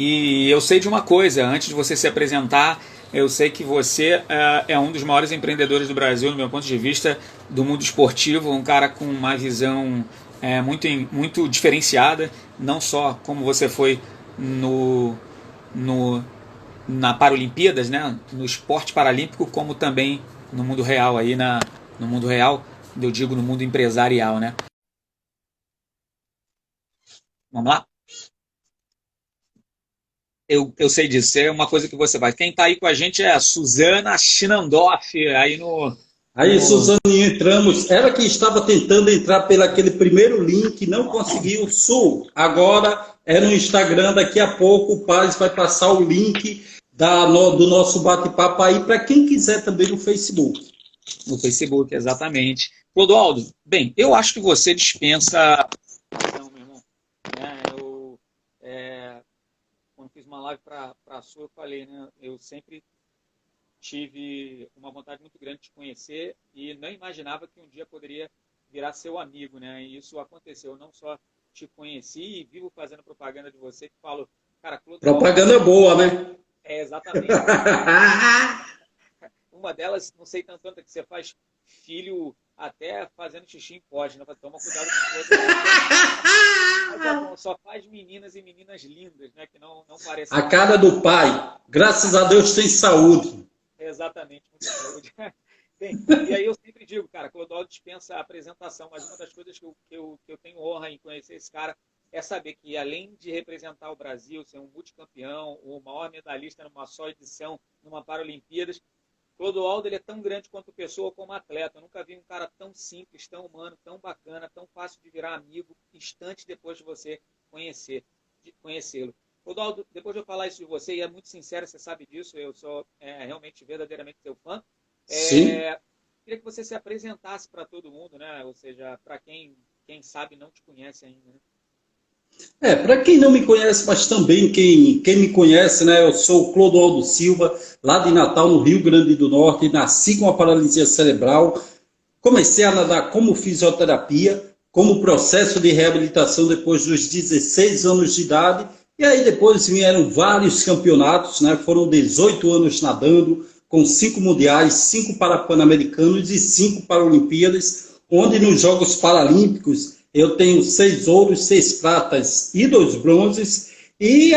E eu sei de uma coisa, antes de você se apresentar, eu sei que você é um dos maiores empreendedores do Brasil, no meu ponto de vista, do mundo esportivo, um cara com uma visão muito diferenciada, não só como você foi no, no, na Paralimpíadas, né, no esporte paralímpico, como também no mundo real, no mundo real, eu digo no mundo empresarial, né? Vamos lá? Eu sei disso, é uma coisa que você faz. Quem está aí com a gente é a Suzana Chinandoff, aí Aí, no... Suzane, entramos. Ela que estava tentando entrar pelo aquele primeiro link, não conseguiu. Agora é no Instagram. Daqui a pouco o Paz vai passar o link do nosso bate-papo aí para quem quiser também no Facebook. no Facebook, exatamente. Clodoaldo, bem, eu acho que você dispensa. Não, meu irmão. É, quando fiz uma live para a sua, eu falei, né? Eu sempre tive uma vontade muito grande de te conhecer e não imaginava que um dia poderia virar seu amigo, né? E isso aconteceu. Eu não só te conheci e vivo fazendo propaganda de você, que falo, cara, Clodoaldo Propaganda boa, né? é exatamente. Uma delas, não sei tanto quanto é que você faz filho até fazendo xixi em pote, né? Toma cuidado com o outro. Mas é bom, só faz meninas e meninas lindas, né? Que não A parecem cara do pai. Graças a Deus tem saúde. exatamente muita saúde. Bem, e aí eu sempre digo, cara, Clodoaldo dispensa a apresentação, mas uma das coisas que eu tenho honra em conhecer esse cara é saber que, além de representar o Brasil, ser um multicampeão, o maior medalhista numa só edição, numa Paralimpíadas, Clodoaldo ele é tão grande quanto pessoa como atleta. Eu nunca vi um cara tão simples, tão humano, tão bacana, tão fácil de virar amigo, instantes depois de você conhecê-lo. Clodoaldo, depois de eu falar isso de você, e é muito sincero, você sabe disso, eu sou realmente, verdadeiramente seu fã, Sim. queria que você se apresentasse para todo mundo, né? Ou seja, para quem sabe não te conhece ainda. Né? Para quem não me conhece, mas também quem me conhece, né? Eu sou o Clodoaldo Silva, lá de Natal, no Rio Grande do Norte, nasci com a paralisia cerebral, comecei a nadar como fisioterapia, como processo de reabilitação depois dos 16 anos de idade, e aí depois vieram vários campeonatos, né? Foram 18 anos nadando, com 5 mundiais, 5 para-pan-americanos e 5 Paralimpíadas, onde nos Jogos Paralímpicos eu tenho 6 ouros, 6 pratas e 2 bronzes, e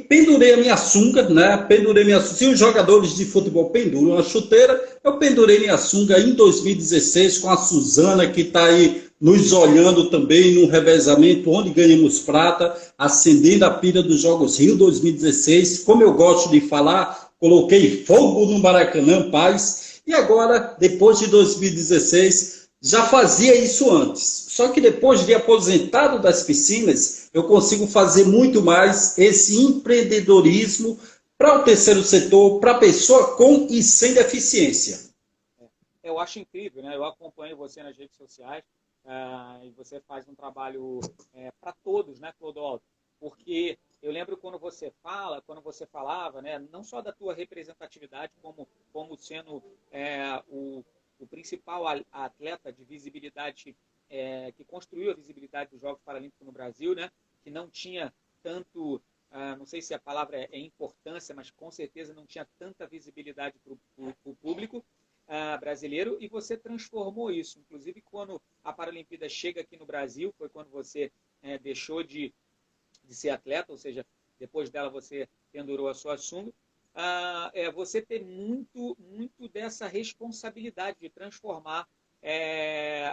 pendurei a minha sunga, né? Pendurei minha sunga. Se os jogadores de futebol penduram a chuteira, eu pendurei minha sunga em 2016 com a Suzana, que está aí nos olhando também num revezamento onde ganhamos prata, acendendo a pilha dos Jogos Rio 2016. Como eu gosto de falar, coloquei fogo no Maracanã, paz. E agora, depois de 2016, já fazia isso antes. Só que depois de aposentado das piscinas, eu consigo fazer muito mais esse empreendedorismo para o terceiro setor, para a pessoa com e sem deficiência. Eu acho incrível, né? Eu acompanho você nas redes sociais e você faz um trabalho para todos, né, Clodoaldo? Porque eu lembro quando você falava, né, não só da tua representatividade como sendo o principal atleta de visibilidade que construiu a visibilidade dos Jogos Paralímpicos no Brasil, né, que não tinha tanto, não sei se a palavra é importância, mas com certeza não tinha tanta visibilidade para o público brasileiro, e você transformou isso. Inclusive, quando a Paralimpíada chega aqui no Brasil, foi quando você deixou de ser atleta, ou seja, depois dela você pendurou a sua sunga, você ter muito dessa responsabilidade de transformar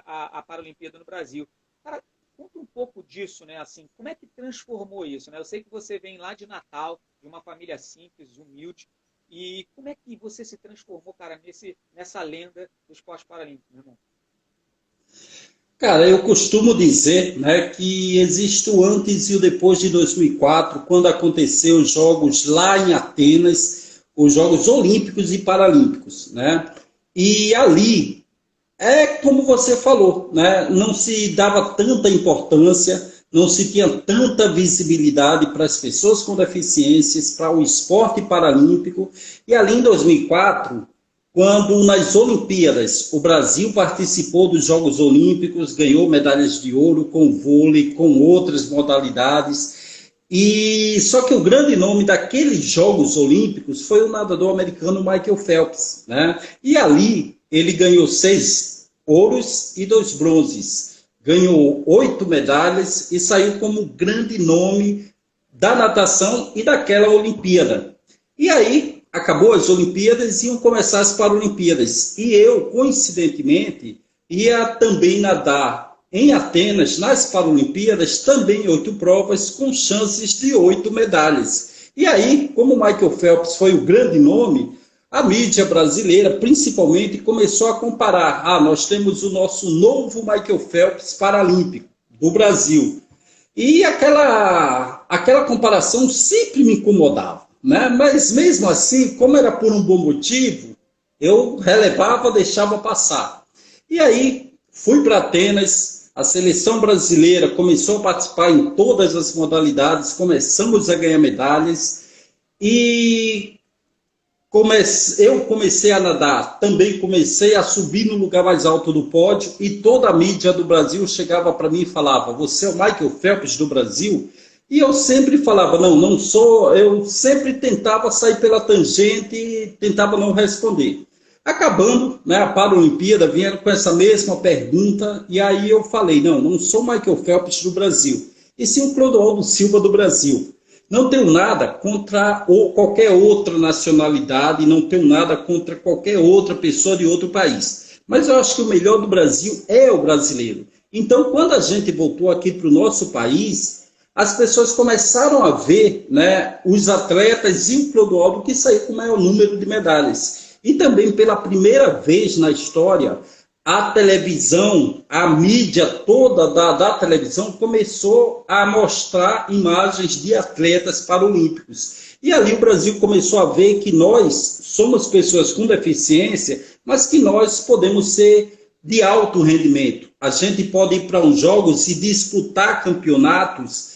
a Paralimpíada no Brasil. Cara, conta um pouco disso, né? Assim, como é que transformou isso? Né? Eu sei que você vem lá de Natal, de uma família simples, humilde, e como é que você se transformou, cara, nessa lenda do esporte paralímpico, meu irmão? Cara, eu costumo dizer, né, que existe o antes e o depois de 2004, quando aconteceu os Jogos lá em Atenas, os Jogos Olímpicos e Paralímpicos, né? E ali é como você falou, né? Não se dava tanta importância, não se tinha tanta visibilidade para as pessoas com deficiências, para o esporte paralímpico. E ali em 2004, quando nas Olimpíadas o Brasil participou dos Jogos Olímpicos, ganhou medalhas de ouro com vôlei, com outras modalidades, E só que o grande nome daqueles Jogos Olímpicos foi o nadador americano Michael Phelps, né? E ali ele ganhou 6 ouros e 2 bronzes, ganhou 8 medalhas e saiu como grande nome da natação e daquela Olimpíada. E aí acabou as Olimpíadas e iam começar as Paralimpíadas. E eu, coincidentemente, ia também nadar em Atenas, nas Paralimpíadas, também 8 provas, com chances de 8 medalhas. E aí, como Michael Phelps foi o grande nome, a mídia brasileira, principalmente, começou a comparar. Ah, nós temos o nosso novo Michael Phelps paralímpico, do Brasil. E aquela comparação sempre me incomodava, né? Mas mesmo assim, como era por um bom motivo, eu relevava, deixava passar. E aí fui para Atenas, a seleção brasileira começou a participar em todas as modalidades, começamos a ganhar medalhas e eu comecei a nadar, também comecei a subir no lugar mais alto do pódio e toda a mídia do Brasil chegava para mim e falava, você é o Michael Phelps do Brasil? E eu sempre falava, não, não sou, eu sempre tentava sair pela tangente e tentava não responder. Acabando, né, a Paralimpíada, vieram com essa mesma pergunta e aí eu falei, não, não sou Michael Phelps do Brasil, e sim o Clodoaldo Silva do Brasil. Não tenho nada contra ou qualquer outra nacionalidade, não tenho nada contra qualquer outra pessoa de outro país. Mas eu acho que o melhor do Brasil é o brasileiro. Então, quando a gente voltou aqui para o nosso país, as pessoas começaram a ver, né, os atletas e o Clodoaldo que saiu com o maior número de medalhas. E também, pela primeira vez na história, a televisão, a mídia toda da televisão começou a mostrar imagens de atletas paralímpicos. E ali o Brasil começou a ver que nós somos pessoas com deficiência, mas que nós podemos ser de alto rendimento. A gente pode ir para uns jogos e disputar campeonatos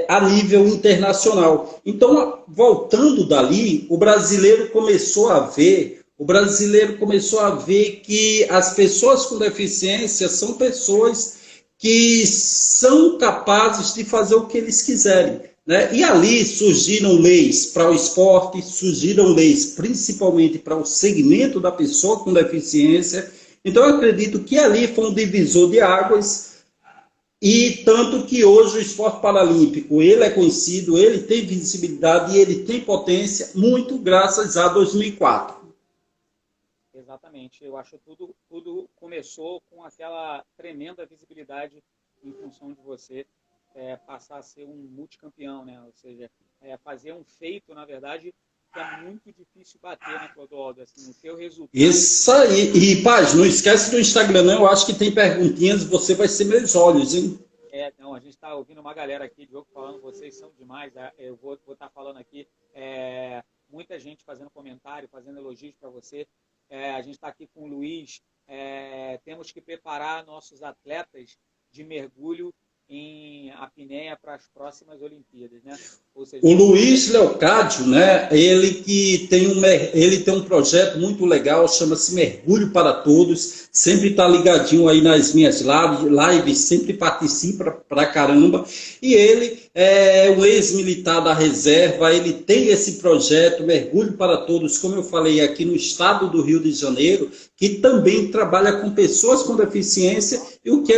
a nível internacional. Então, voltando dali, o brasileiro começou a ver que as pessoas com deficiência são pessoas que são capazes de fazer o que eles quiserem. Né? E ali surgiram leis para o esporte, surgiram leis principalmente para o segmento da pessoa com deficiência. Então, eu acredito que ali foi um divisor de águas. E tanto que hoje o esporte paralímpico, ele é conhecido, ele tem visibilidade e ele tem potência, muito graças a 2004. Exatamente. Eu acho que tudo começou com aquela tremenda visibilidade em função de você passar a ser um multicampeão, né? Ou seja, fazer um feito, na verdade, que é muito difícil bater, né, Clodoaldo? Assim, o teu resultado... Isso aí. E, Paz, não esquece do Instagram, não. Eu acho que tem perguntinhas, você vai ser meus olhos, hein? Não, a gente está ouvindo uma galera aqui, Diogo, falando, vocês são demais. Eu vou estar falando aqui, muita gente fazendo comentário, fazendo elogios para você. A gente está aqui com o Luiz. Temos que preparar nossos atletas de mergulho em apneia para as próximas Olimpíadas, né? Ou seja, o Luiz Leocádio, né? Ele tem um projeto muito legal, chama-se Mergulho para Todos. Sempre está ligadinho aí nas minhas lives, sempre participa pra caramba. E ele é um ex-militar da reserva, ele tem esse projeto Mergulho para Todos, como eu falei, aqui no estado do Rio de Janeiro, que também trabalha com pessoas com deficiência, e o que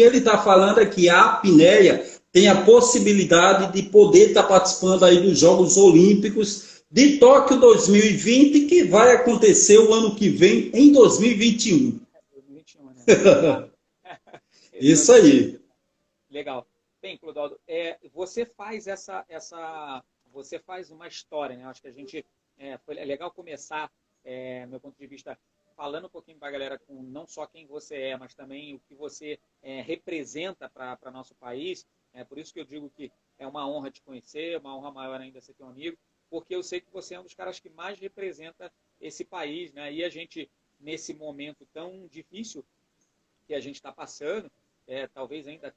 ele está falando é que a apneia tem a possibilidade de poder estar participando aí dos Jogos Olímpicos de Tóquio 2020, que vai acontecer o ano que vem, em 2021. 2021, né? Isso aí. Legal. Bem, Clodoaldo, você faz você faz uma história, né? Acho que a gente foi legal começar, meu ponto de vista, falando um pouquinho para a galera com não só quem você é, mas também o que você representa para nosso país. Por isso que eu digo que é uma honra te conhecer, uma honra maior ainda ser teu amigo, porque eu sei que você é um dos caras que mais representa esse país, né? E a gente, nesse momento tão difícil que a gente está passando, talvez ainda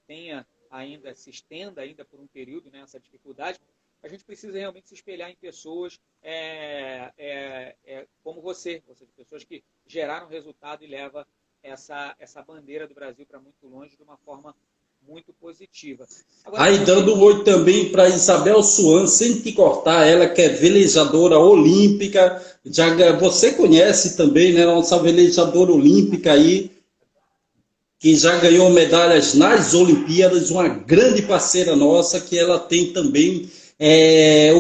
se estenda ainda por um período, né, essa dificuldade, a gente precisa realmente se espelhar em pessoas como você, pessoas que geraram resultado e levam essa bandeira do Brasil para muito longe de uma forma muito positiva. Agora, Aí dando um oi também para Isabel Suan, sem te cortar, ela que é velejadora olímpica, você conhece também, né, nossa velejadora olímpica aí, que já ganhou medalhas nas Olimpíadas, uma grande parceira nossa, que ela tem também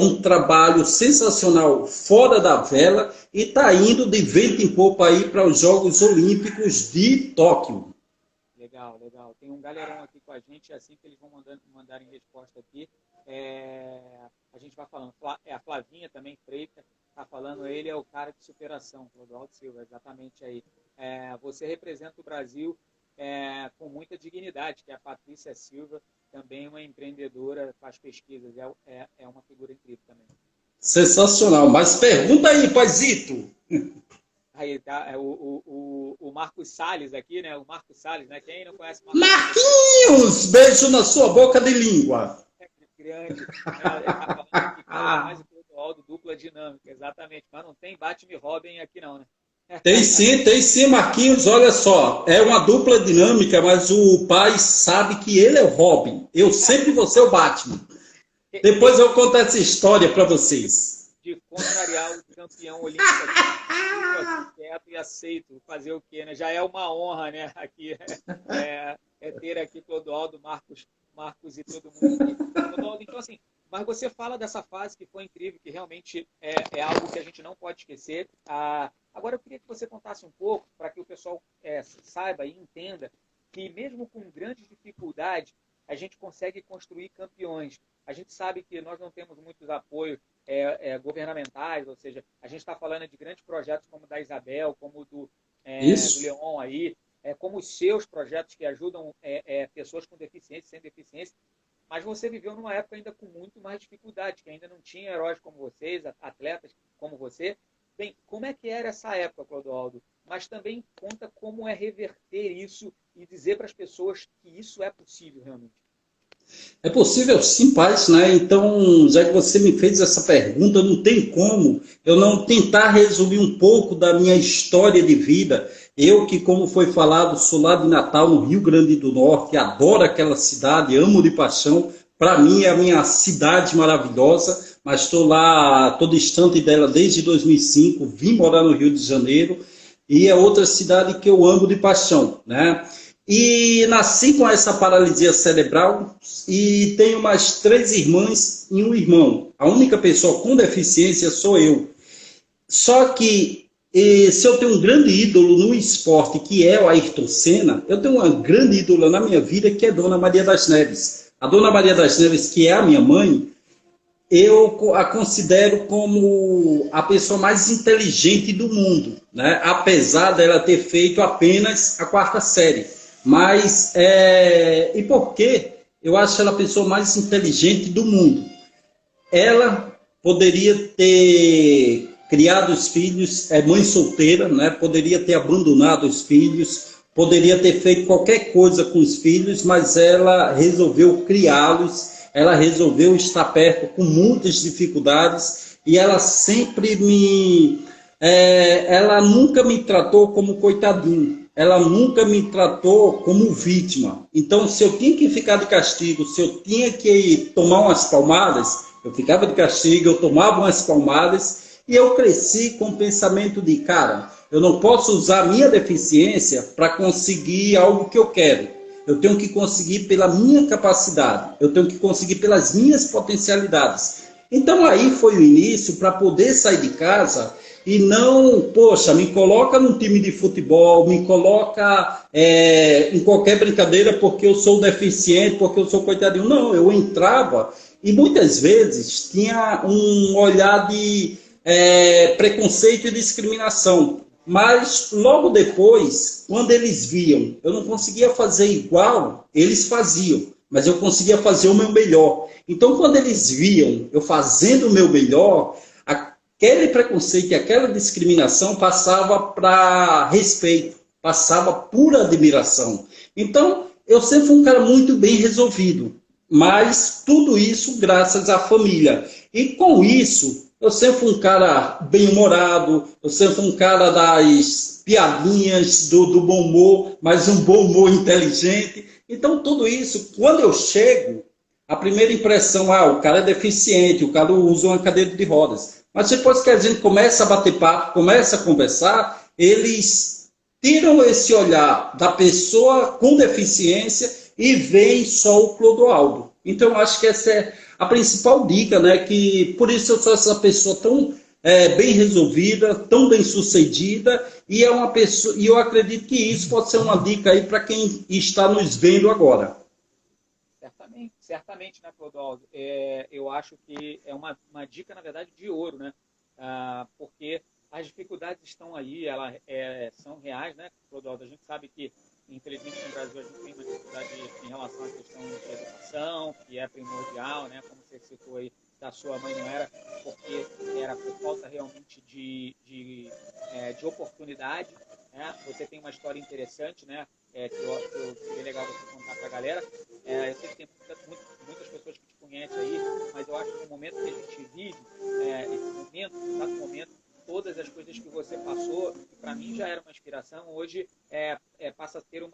um trabalho sensacional fora da vela e está indo de vento em popa aí para os Jogos Olímpicos de Tóquio. Legal, legal. Tem um galerão aqui com a gente, assim que eles vão mandarem resposta aqui, a gente vai falando. A Flavinha também, Freita, está falando, ele é o cara de superação, Clodoaldo Silva, exatamente aí. Você representa o Brasil com muita dignidade, que é a Patrícia Silva, também uma empreendedora, faz pesquisas, é uma figura incrível também. Sensacional. Mas pergunta aí, Paizito. Aí tá o Marcos Salles aqui, né? O Marcos Salles, né? Quem não conhece o Marcos Marquinhos! Beijo na sua boca de língua. Grande. Ele tá falando que mais o Clodoaldo, dupla dinâmica, exatamente. Mas não tem Batman e Robin aqui não, né? Tem sim, Marquinhos. Olha só, é uma dupla dinâmica, mas o pai sabe que ele é o Robin. Eu sempre vou ser o Batman. Depois eu conto essa história para vocês. De contrariar o campeão olímpico aqui, quieto e aceito. Fazer o quê, né? Já é uma honra, né? Aqui ter aqui Clodoaldo, Marcos e todo mundo aqui. Clodoaldo, então assim, mas você fala dessa fase que foi incrível, que realmente é algo que a gente não pode esquecer. Agora eu queria que você contasse um pouco, para que o pessoal saiba e entenda que mesmo com grandes dificuldades, a gente consegue construir campeões. A gente sabe que nós não temos muitos apoios governamentais, ou seja, a gente está falando de grandes projetos como o da Isabel, como o do Leon aí, como os seus projetos que ajudam pessoas com deficiência, sem deficiência, mas você viveu numa época ainda com muito mais dificuldade, que ainda não tinha heróis como vocês, atletas como você. Bem, como é que era essa época, Clodoaldo? Mas também conta como é reverter isso e dizer para as pessoas que isso é possível realmente. É possível sim, Paz, né? Então, já que você me fez essa pergunta, não tem como eu não tentar resumir um pouco da minha história de vida. Eu que, como foi falado, sou lá de Natal, no Rio Grande do Norte, adoro aquela cidade, amo de paixão. Para mim é a minha cidade maravilhosa, mas estou distante dela desde 2005, vim morar no Rio de Janeiro, e é outra cidade que eu amo de paixão, né? E nasci com essa paralisia cerebral e tenho mais 3 irmãs e um irmão. A única pessoa com deficiência sou eu. Só que se eu tenho um grande ídolo no esporte, que é o Ayrton Senna, eu tenho uma grande ídola na minha vida, que é Dona Maria das Neves. A Dona Maria das Neves, que é a minha mãe, eu a considero como a pessoa mais inteligente do mundo, né? Apesar dela ter feito apenas a 4ª série. Mas, e por quê? Eu acho ela a pessoa mais inteligente do mundo. Ela poderia ter criado os filhos, é mãe solteira, né? Poderia ter abandonado os filhos, poderia ter feito qualquer coisa com os filhos, mas ela resolveu criá-los, ela resolveu estar perto com muitas dificuldades, e ela sempre ela nunca me tratou como coitadinho. Ela nunca me tratou como vítima. Então, se eu tinha que ficar de castigo, se eu tinha que tomar umas palmadas, eu ficava de castigo, eu tomava umas palmadas, e eu cresci com o pensamento de, cara, eu não posso usar a minha deficiência para conseguir algo que eu quero. Eu tenho que conseguir pela minha capacidade, eu tenho que conseguir pelas minhas potencialidades. Então, aí foi o início para poder sair de casa. E não, poxa, me coloca num time de futebol, me coloca em qualquer brincadeira porque eu sou deficiente, porque eu sou coitadinho. Não, eu entrava e muitas vezes tinha um olhar de preconceito e discriminação. Mas logo depois, quando eles viam, eu não conseguia fazer igual, eles faziam, mas eu conseguia fazer o meu melhor. Então, quando eles viam eu fazendo o meu melhor, aquele preconceito e aquela discriminação passava para respeito, passava por admiração. Então, eu sempre fui um cara muito bem resolvido, mas tudo isso graças à família. E com isso, eu sempre fui um cara bem-humorado, eu sempre fui um cara das piadinhas, do bom humor, mas um bom humor inteligente. Então, tudo isso, quando eu chego, a primeira impressão, o cara é deficiente, o cara usa uma cadeira de rodas. Mas depois que a gente começa a bater papo, começa a conversar, eles tiram esse olhar da pessoa com deficiência e veem só o Clodoaldo. Então, eu acho que essa é a principal dica, né? Que por isso eu sou essa pessoa tão bem resolvida, tão bem sucedida, e é uma pessoa, e eu acredito que isso pode ser uma dica aí para quem está nos vendo agora. Certamente, né, Clodoaldo? Eu acho que é uma dica, na verdade, de ouro, né? Porque as dificuldades estão aí, elas são reais, né, Clodoaldo? A gente sabe que, infelizmente, no Brasil a gente tem uma dificuldade em relação à questão de educação, que é primordial, né? Como você citou aí, da sua mãe não era porque era por falta realmente de oportunidade, né? Você tem uma história interessante, né? Que seria legal você contar para a galera. Eu sei que tem muitas pessoas que te conhecem aí, mas eu acho que no momento que a gente vive, esse exato momento, todas as coisas que você passou, que para mim já era uma inspiração, hoje passa a ter um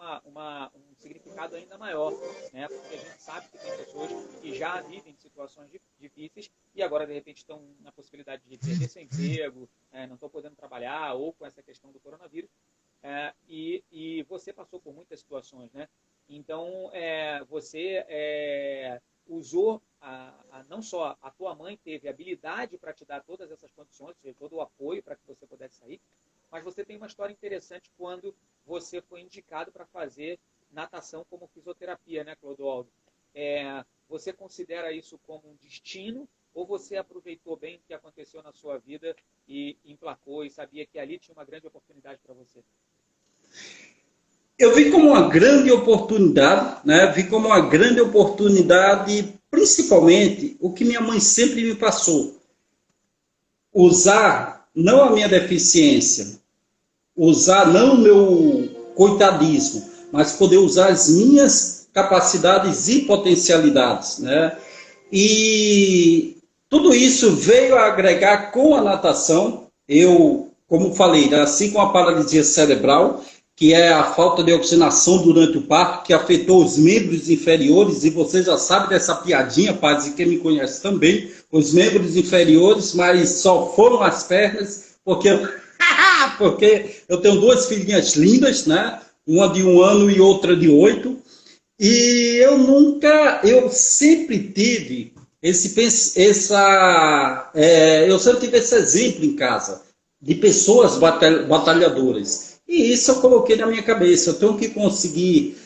significado ainda maior, né? Porque a gente sabe que tem pessoas que já vivem situações difíceis e agora, de repente, estão na possibilidade de perder seu emprego, não estão podendo trabalhar, ou com essa questão do coronavírus. E você passou por muitas situações, né? Então, você usou, não só a tua mãe teve habilidade para te dar todas essas condições, todo o apoio para que você pudesse sair, mas você tem uma história interessante quando você foi indicado para fazer natação como fisioterapia, né, Clodoaldo? Você considera isso como um destino ou você aproveitou bem o que aconteceu na sua vida e emplacou e sabia que ali tinha uma grande oportunidade para você? Eu vi como uma grande oportunidade, né? Vi como uma grande oportunidade, principalmente o que minha mãe sempre me passou. Usar não a minha deficiência, usar não o meu coitadismo, mas poder usar as minhas capacidades e potencialidades, né? E tudo isso veio a agregar com a natação. Eu, como falei, nasci com a paralisia cerebral, que é a falta de oxigenação durante o parto, que afetou os membros inferiores, e você já sabe dessa piadinha, Paz, e quem me conhece também, os membros inferiores, mas só foram as pernas, porque eu tenho duas filhinhas lindas, né? Uma de 1 ano e outra de 8, e eu sempre tive eu sempre tive esse exemplo em casa de pessoas batalhadoras. E isso eu coloquei na minha cabeça. Eu tenho que conseguir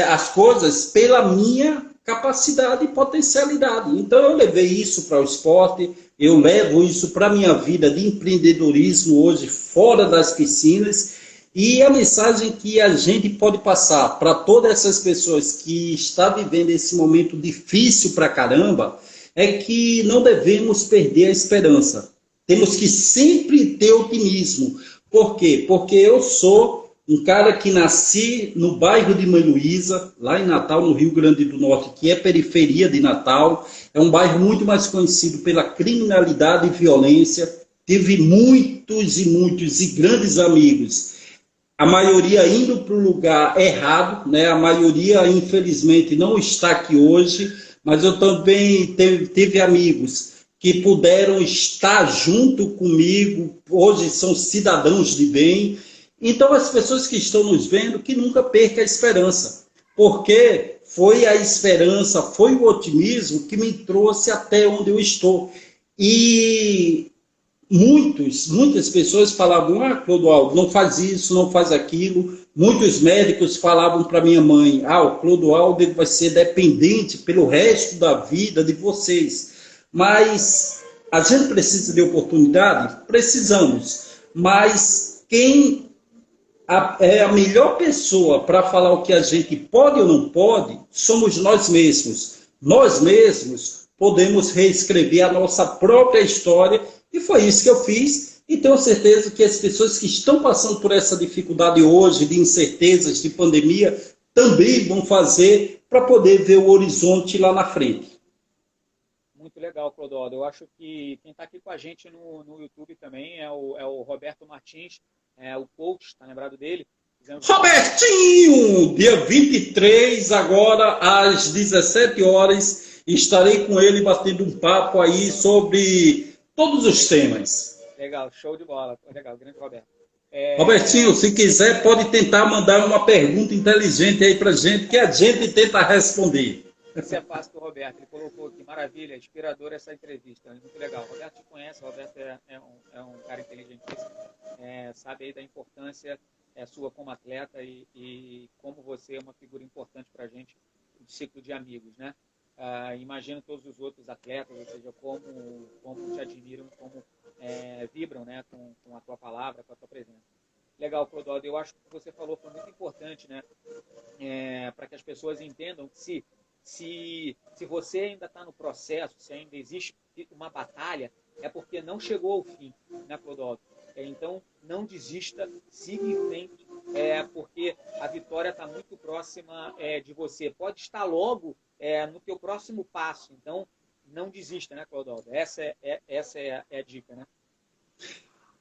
as coisas pela minha capacidade e potencialidade. Então eu levei isso para o esporte, eu levo isso para a minha vida de empreendedorismo hoje fora das piscinas. E a mensagem que a gente pode passar para todas essas pessoas que estão vivendo esse momento difícil para caramba é que não devemos perder a esperança. Temos que sempre ter otimismo. Por quê? Porque eu sou um cara que nasci no bairro de Mãe Luísa, lá em Natal, no Rio Grande do Norte, que é periferia de Natal. É um bairro muito mais conhecido pela criminalidade e violência. Tive muitos e muitos e grandes amigos, a maioria indo para o lugar errado, né? A maioria, infelizmente, não está aqui hoje, mas eu também tive amigos que puderam estar junto comigo, hoje são cidadãos de bem. Então, as pessoas que estão nos vendo, que nunca percam a esperança, porque foi a esperança, foi o otimismo que me trouxe até onde eu estou. E muitas pessoas falavam, Clodoaldo, não faz isso, não faz aquilo. Muitos médicos falavam para minha mãe, o Clodoaldo vai ser dependente pelo resto da vida de vocês. Mas a gente precisa de oportunidade? Precisamos. Mas quem é a melhor pessoa para falar o que a gente pode ou não pode somos nós mesmos. Nós mesmos podemos reescrever a nossa própria história, e foi isso que eu fiz, e tenho certeza que as pessoas que estão passando por essa dificuldade hoje, de incertezas, de pandemia, também vão fazer para poder ver o horizonte lá na frente. Muito legal, Clodoaldo. Eu acho que quem está aqui com a gente no YouTube também é o Roberto Martins, o coach, está lembrado dele? Fizemos um... Robertinho, dia 23, agora às 17 horas, estarei com ele batendo um papo aí sobre todos os temas. Legal, show de bola. Legal, grande Roberto. Robertinho, se quiser, pode tentar mandar uma pergunta inteligente aí pra gente, que a gente tenta responder. Isso é fácil do Roberto. Ele colocou aqui, maravilha, inspiradora essa entrevista. Muito legal. O Roberto te conhece, o Roberto é um cara inteligentíssimo, sabe aí da importância sua como atleta e como você é uma figura importante para a gente do ciclo de amigos, né? Imagino todos os outros atletas, ou seja, como te admiram, como vibram, né, com a tua palavra, com a tua presença. Legal, Clodoaldo. Eu acho que o que você falou foi muito importante, né? Para que as pessoas entendam que se você ainda está no processo, se ainda existe uma batalha, é porque não chegou ao fim, né, Clodoaldo? Então, não desista, siga em frente, porque a vitória está muito próxima de você. Pode estar logo no teu próximo passo. Então, não desista, né, Clodoaldo? Essa é a dica, né?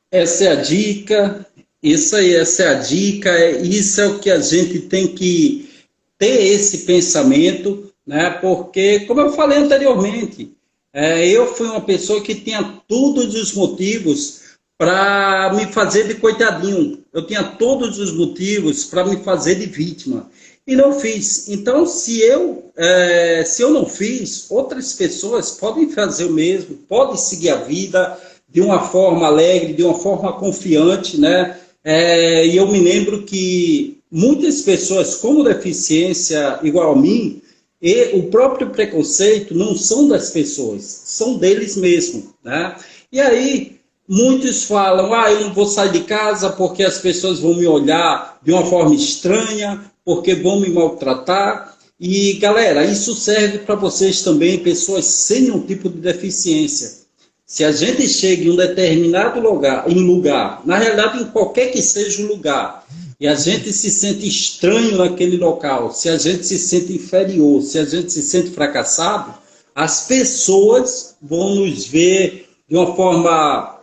Essa é a dica, isso aí, essa é a dica, isso é o que a gente tem que ter esse pensamento, né? Porque, como eu falei anteriormente, eu fui uma pessoa que tinha todos os motivos para me fazer de coitadinho. Eu tinha todos os motivos para me fazer de vítima. E não fiz. Então, se eu não fiz, outras pessoas podem fazer o mesmo, podem seguir a vida de uma forma alegre, de uma forma confiante, né? E eu me lembro que muitas pessoas com deficiência igual a mim, e o próprio preconceito não são das pessoas, são deles mesmos, né? E aí, muitos falam, eu não vou sair de casa porque as pessoas vão me olhar de uma forma estranha, porque vão me maltratar. E, galera, isso serve para vocês também, pessoas sem nenhum tipo de deficiência. Se a gente chega em um determinado lugar, na realidade, em qualquer que seja o lugar, e a gente se sente estranho naquele local, se a gente se sente inferior, se a gente se sente fracassado, as pessoas vão nos ver de uma forma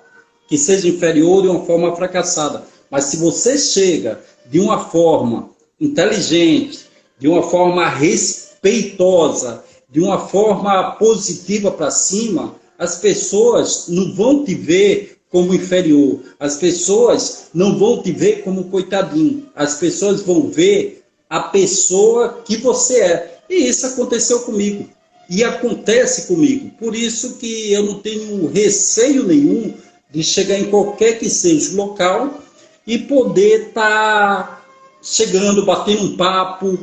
que seja inferior, de uma forma fracassada. Mas se você chega de uma forma inteligente, de uma forma respeitosa, de uma forma positiva para cima, as pessoas não vão te ver como inferior, as pessoas não vão te ver como coitadinho, as pessoas vão ver a pessoa que você é. E isso aconteceu comigo. E acontece comigo. Por isso que eu não tenho receio nenhum de chegar em qualquer que seja o local e poder estar chegando, batendo um papo,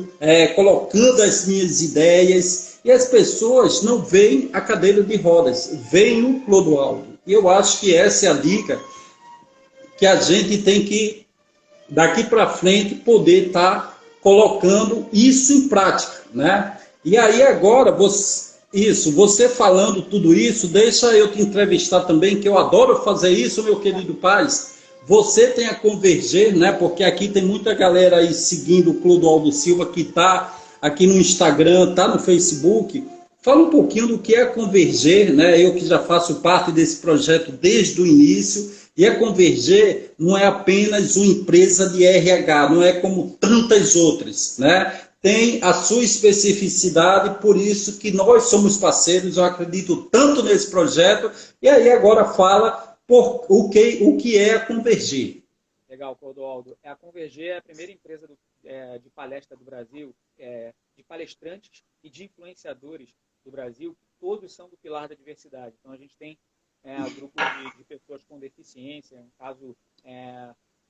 colocando as minhas ideias, e as pessoas não veem a cadeira de rodas, veem o Clodoaldo. E eu acho que essa é a dica que a gente tem que, daqui para frente, poder estar colocando isso em prática, né? E aí agora, você falando tudo isso, deixa eu te entrevistar também, que eu adoro fazer isso, meu querido Paz. Você tem a Converger, né? Porque aqui tem muita galera aí seguindo o Clodoaldo Silva, que está aqui no Instagram, está no Facebook. Fala um pouquinho do que é a Converger, né? Eu que já faço parte desse projeto desde o início. E a Converger não é apenas uma empresa de RH, não é como tantas outras, né? Tem a sua especificidade, por isso que nós somos parceiros, eu acredito tanto nesse projeto. E aí agora fala o que é a Converger. Legal, Clodoaldo. A Converger é a primeira empresa de palestra do Brasil, de palestrantes e de influenciadores do Brasil, que todos são do pilar da diversidade. Então, a gente tem o grupo de pessoas com deficiência, no caso,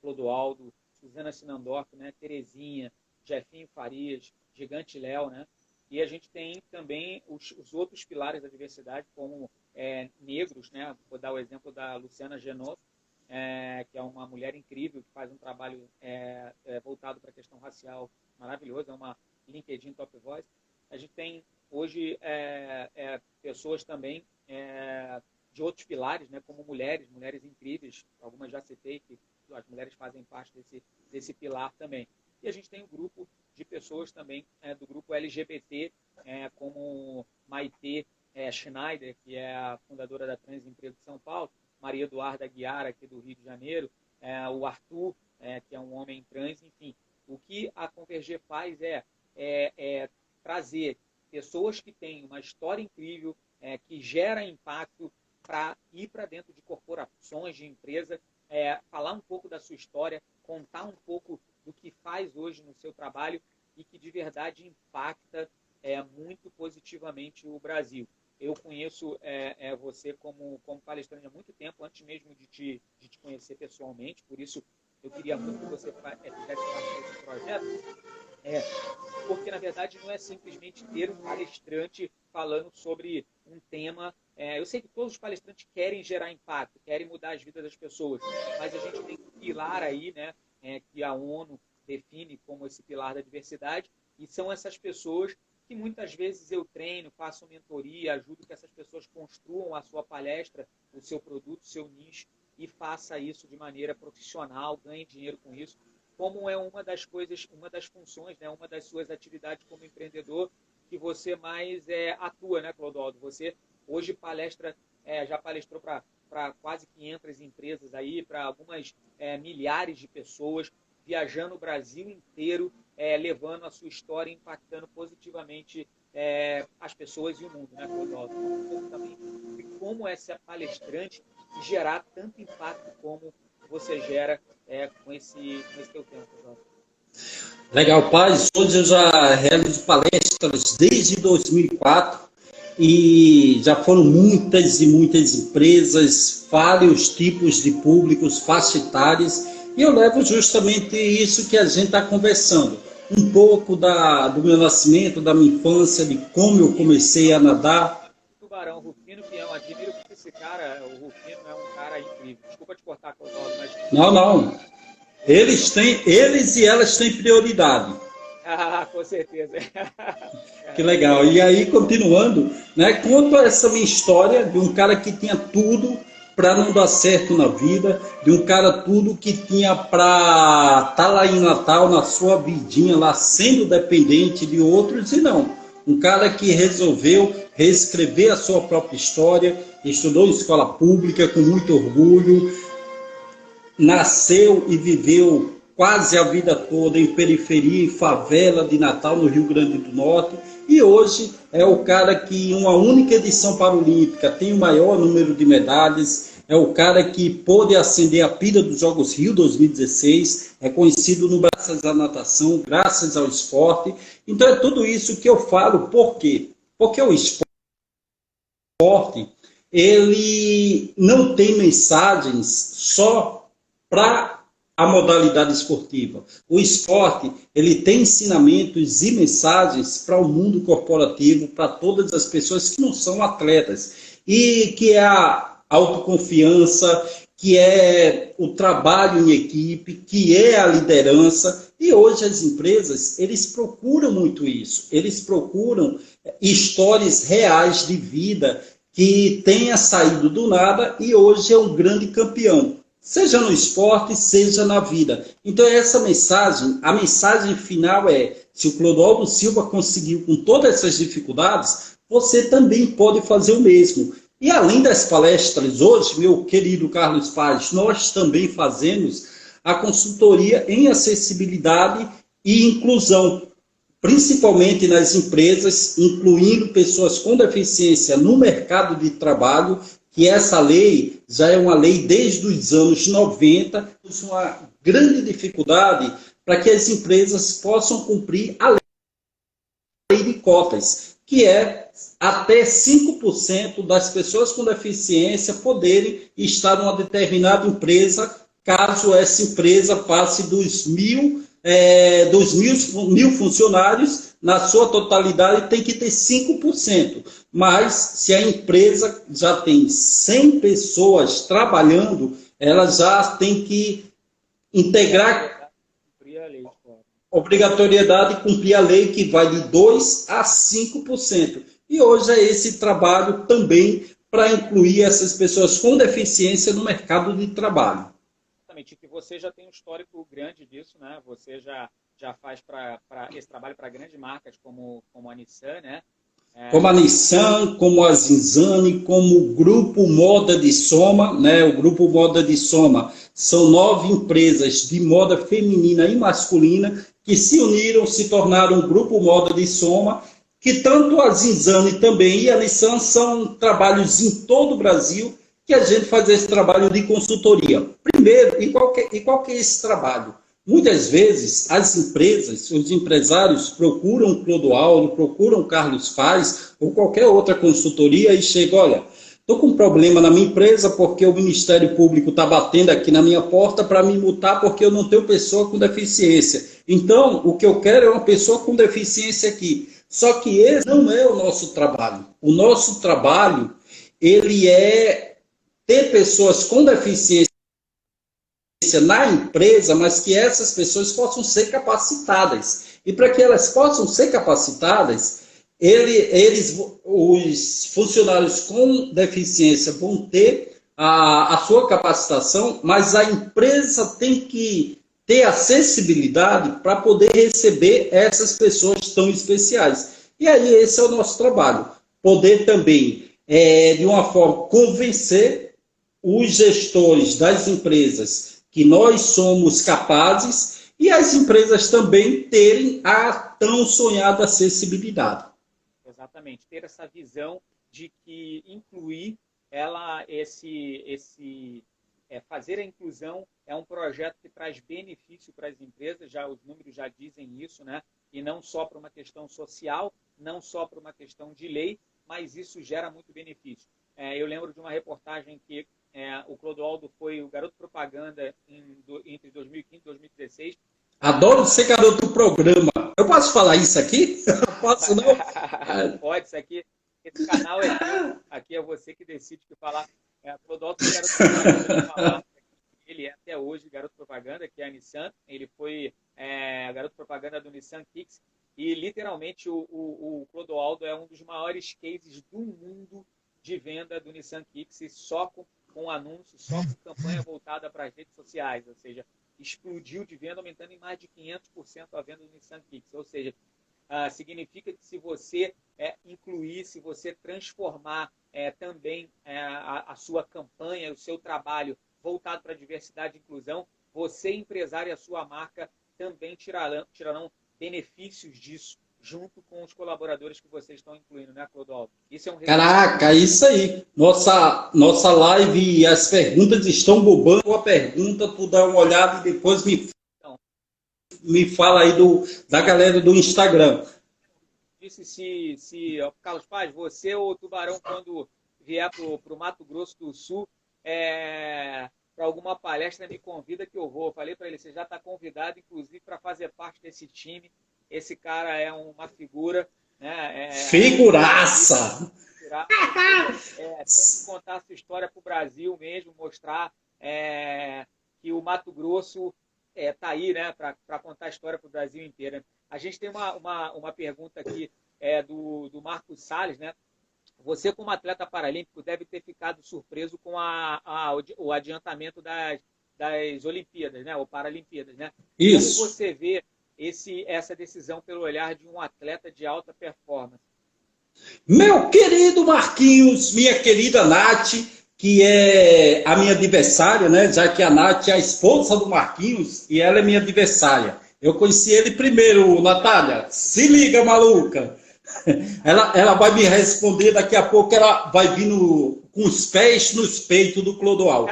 Clodoaldo, Suzana Sinandorf, né, Terezinha, Jefinho Farias, Gigante Léo, né? E a gente tem também os outros pilares da diversidade, como negros, né? Vou dar o exemplo da Luciana Genoto, que é uma mulher incrível, que faz um trabalho voltado para a questão racial maravilhoso, é uma LinkedIn Top Voice. A gente tem hoje pessoas também de outros pilares, né, como mulheres incríveis, algumas já citei, que as mulheres fazem parte desse pilar também. E a gente tem um grupo de pessoas também do grupo LGBT, como Maitê Schneider, que é a fundadora da Transemprego de São Paulo, Maria Eduarda Guiara, aqui do Rio de Janeiro, o Arthur, que é um homem trans, enfim. O que a Converger faz é trazer pessoas que têm uma história incrível, que gera impacto para ir para dentro de corporações, de empresa, falar um pouco da sua história, contar um pouco do que faz hoje no seu trabalho e que de verdade impacta muito positivamente o Brasil. Eu conheço você como palestrante há muito tempo, antes mesmo de te conhecer pessoalmente, por isso eu queria muito que você fizesse parte desse projeto, porque, na verdade, não é simplesmente ter um palestrante falando sobre um tema. Eu sei que todos os palestrantes querem gerar impacto, querem mudar as vidas das pessoas, mas a gente tem um pilar aí, né, que a ONU define como esse pilar da diversidade, e são essas pessoas que muitas vezes eu treino, faço mentoria, ajudo que essas pessoas construam a sua palestra, o seu produto, o seu nicho, e faça isso de maneira profissional, ganhe dinheiro com isso, como é uma das coisas, uma das funções, né, uma das suas atividades como empreendedor que você mais atua, né, Clodoaldo? Você hoje palestra, já palestrou para quase 500 empresas aí, para algumas milhares de pessoas, viajando o Brasil inteiro, levando a sua história, impactando positivamente as pessoas e o mundo, né, Clodoaldo? Também como é ser palestrante e gerar tanto impacto como você gera com esse teu tempo, Clodoaldo. Legal, Paz. Hoje eu já realizo palestras desde 2004 e já foram muitas e muitas empresas, vários tipos de públicos, faixa etárias, e eu levo justamente isso que a gente está conversando. Um pouco do meu nascimento, da minha infância, de como eu comecei a nadar. Tubarão, Rufino, que eu admiro muito esse cara, o Rufino é um cara incrível. Desculpa te cortar, Clodoaldo, mas... Não. Eles e elas têm prioridade. Com certeza. Que legal. E aí, continuando, né, conto essa minha história de um cara que tinha tudo para não dar certo na vida, de um cara tudo que tinha para estar lá em Natal, na sua vidinha, lá sendo dependente de outros, e não. Um cara que resolveu reescrever a sua própria história, estudou em escola pública com muito orgulho, nasceu e viveu quase a vida toda em periferia, em favela de Natal, no Rio Grande do Norte, e hoje é o cara que, em uma única edição paralímpica, tem o maior número de medalhas, é o cara que pôde acender a pilha dos Jogos Rio 2016, é conhecido no graças à natação, graças ao esporte. Então é tudo isso que eu falo. Por quê? Porque o esporte, ele não tem mensagens só para a modalidade esportiva. O esporte, ele tem ensinamentos e mensagens para o mundo corporativo, para todas as pessoas que não são atletas, e que é a autoconfiança, que é o trabalho em equipe, que é a liderança. E hoje as empresas, eles procuram muito isso. Eles procuram histórias reais de vida que tenha saído do nada e hoje é um grande campeão. Seja no esporte, seja na vida. Então essa mensagem, a mensagem final é, se o Clodoaldo Silva conseguiu com todas essas dificuldades, você também pode fazer o mesmo. E além das palestras, hoje, meu querido Carlos Paz, nós também fazemos a consultoria em acessibilidade e inclusão, principalmente nas empresas, incluindo pessoas com deficiência no mercado de trabalho, que essa lei já é uma lei desde os anos 90, uma grande dificuldade para que as empresas possam cumprir a lei de cotas, que é até 5% das pessoas com deficiência poderem estar numa determinada empresa, caso essa empresa passe dos mil funcionários, na sua totalidade tem que ter 5%. Mas se a empresa já tem 100 pessoas trabalhando, ela já tem que integrar obrigatoriedade de cumprir a lei, que vai de 2% a 5%. E hoje é esse trabalho também para incluir essas pessoas com deficiência no mercado de trabalho. Exatamente, que você já tem um histórico grande disso, né? Você já faz esse trabalho para grandes marcas como a Nissan, né? Como a Nissan, como a Zinzane, como o Grupo Moda de Soma, né? O Grupo Moda de Soma São 9 empresas de moda feminina e masculina que se uniram, se tornaram um grupo Moda de Soma, que tanto a Zinzane também e a Nissan são trabalhos em todo o Brasil que a gente faz esse trabalho de consultoria. Primeiro, e qual que é esse trabalho? Muitas vezes as empresas, os empresários procuram Clodoaldo, procuram Carlos Faz ou qualquer outra consultoria e chegam, olha, estou com um problema na minha empresa porque o Ministério Público está batendo aqui na minha porta para me multar porque eu não tenho pessoa com deficiência. Então, o que eu quero é uma pessoa com deficiência aqui. Só que esse não é o nosso trabalho. O nosso trabalho, ele é ter pessoas com deficiência na empresa, mas que essas pessoas possam ser capacitadas. E para que elas possam ser capacitadas, os funcionários com deficiência vão ter a sua capacitação, mas a empresa tem que ter acessibilidade para poder receber essas pessoas tão especiais. E aí esse é o nosso trabalho. Poder também, de uma forma, convencer os gestores das empresas que nós somos capazes e as empresas também terem a tão sonhada acessibilidade. Exatamente, ter essa visão de que incluir fazer a inclusão é um projeto que traz benefício para as empresas, já os números já dizem isso, né? E não só para uma questão social, não só para uma questão de lei, mas isso gera muito benefício. Eu lembro de uma reportagem que o Clodoaldo foi o garoto propaganda entre 2015 e 2016. Adoro ser garoto do programa. Eu posso falar isso aqui? Não posso, não? Pode, isso aqui. Esse canal é teu. Aqui é você que decide que falar. Clodoaldo foi garoto propaganda. Ele é até hoje garoto propaganda, que é a Nissan. Ele foi garoto propaganda do Nissan Kicks. E, literalmente, o Clodoaldo é um dos maiores cases do mundo de venda do Nissan Kicks, e só com anúncios, só com campanha voltada para as redes sociais. Ou seja, explodiu de venda, aumentando em mais de 500% a venda do Nissan Kicks. Ou seja, significa que se você incluir, se você transformar também a sua campanha, o seu trabalho voltado para a diversidade e inclusão, você, empresário e a sua marca também tirarão benefícios disso, junto com os colaboradores que vocês estão incluindo, né, Clodoaldo? Isso é um Caraca, isso aí. Nossa live e as perguntas estão bombando. A pergunta, tu dá uma olhada e depois me fala aí da galera do Instagram. Disse Carlos Paz, você ou o Tubarão, quando vier para o Mato Grosso do Sul, para alguma palestra, me convida que eu vou. Eu falei para ele, você já está convidado, inclusive, para fazer parte desse time. Esse cara é uma figura, né? Figuraça! Tem que contar a sua história para o Brasil mesmo, mostrar que o Mato Grosso está aí, né, para contar a história para o Brasil inteiro. A gente tem uma pergunta aqui do Marcos Salles, né? Você, como atleta paralímpico, deve ter ficado surpreso com o adiantamento das Olimpíadas, né? Ou Paralimpíadas, né? Isso. Como você vê essa decisão pelo olhar de um atleta de alta performance? Meu querido Marquinhos, minha querida Nath, que é a minha adversária, né? Já que a Nath é a esposa do Marquinhos e ela é minha adversária. Eu conheci ele primeiro, Natália. Se liga, maluca. Ela vai me responder daqui a pouco, ela vai vir com os pés nos peitos do Clodoaldo.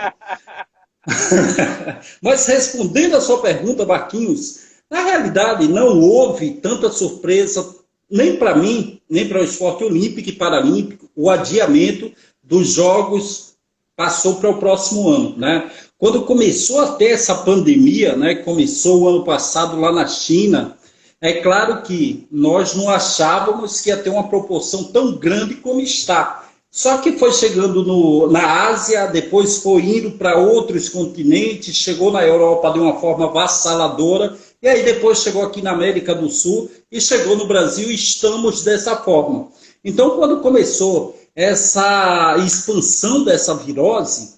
Mas respondendo a sua pergunta, Marquinhos, na realidade não houve tanta surpresa, nem para mim, nem para o esporte olímpico e paralímpico, o adiamento dos Jogos passou para o próximo ano, né? Quando começou a ter essa pandemia, né, começou o ano passado lá na China, é claro que nós não achávamos que ia ter uma proporção tão grande como está. Só que foi chegando na Ásia, depois foi indo para outros continentes, chegou na Europa de uma forma avassaladora, e aí depois chegou aqui na América do Sul e chegou no Brasil, e estamos dessa forma. Então, quando começou essa expansão dessa virose,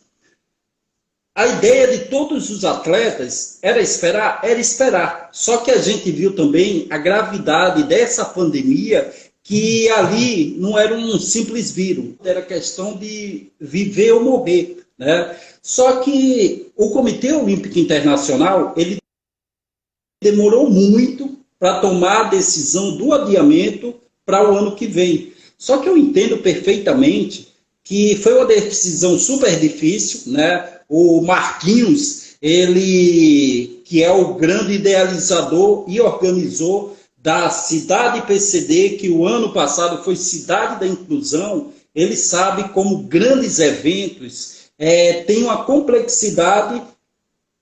a ideia de todos os atletas era esperar. Só que a gente viu também a gravidade dessa pandemia, que ali não era um simples vírus, era questão de viver ou morrer, né? Só que o Comitê Olímpico Internacional, ele demorou muito para tomar a decisão do adiamento para o ano que vem. Só que eu entendo perfeitamente que foi uma decisão super difícil, né? O Marquinhos, ele que é o grande idealizador e organizou da Cidade PCD, que o ano passado foi Cidade da Inclusão, ele sabe como grandes eventos têm uma complexidade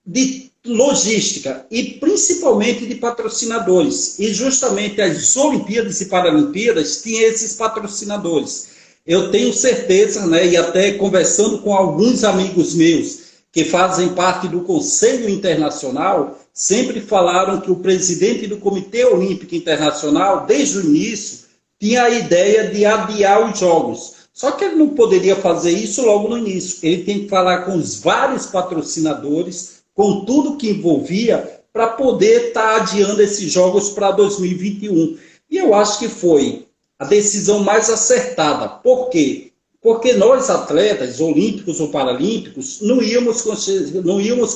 de logística e principalmente de patrocinadores. E justamente as Olimpíadas e Paralimpíadas tinham esses patrocinadores. Eu tenho certeza, né, e até conversando com alguns amigos meus que fazem parte do Conselho Internacional, sempre falaram que o presidente do Comitê Olímpico Internacional, desde o início, tinha a ideia de adiar os Jogos. Só que ele não poderia fazer isso logo no início. Ele tem que falar com os vários patrocinadores, com tudo que envolvia, para poder estar adiando esses Jogos para 2021. E eu acho que foi a decisão mais acertada. Por quê? Porque nós, atletas, olímpicos ou paralímpicos, não íamos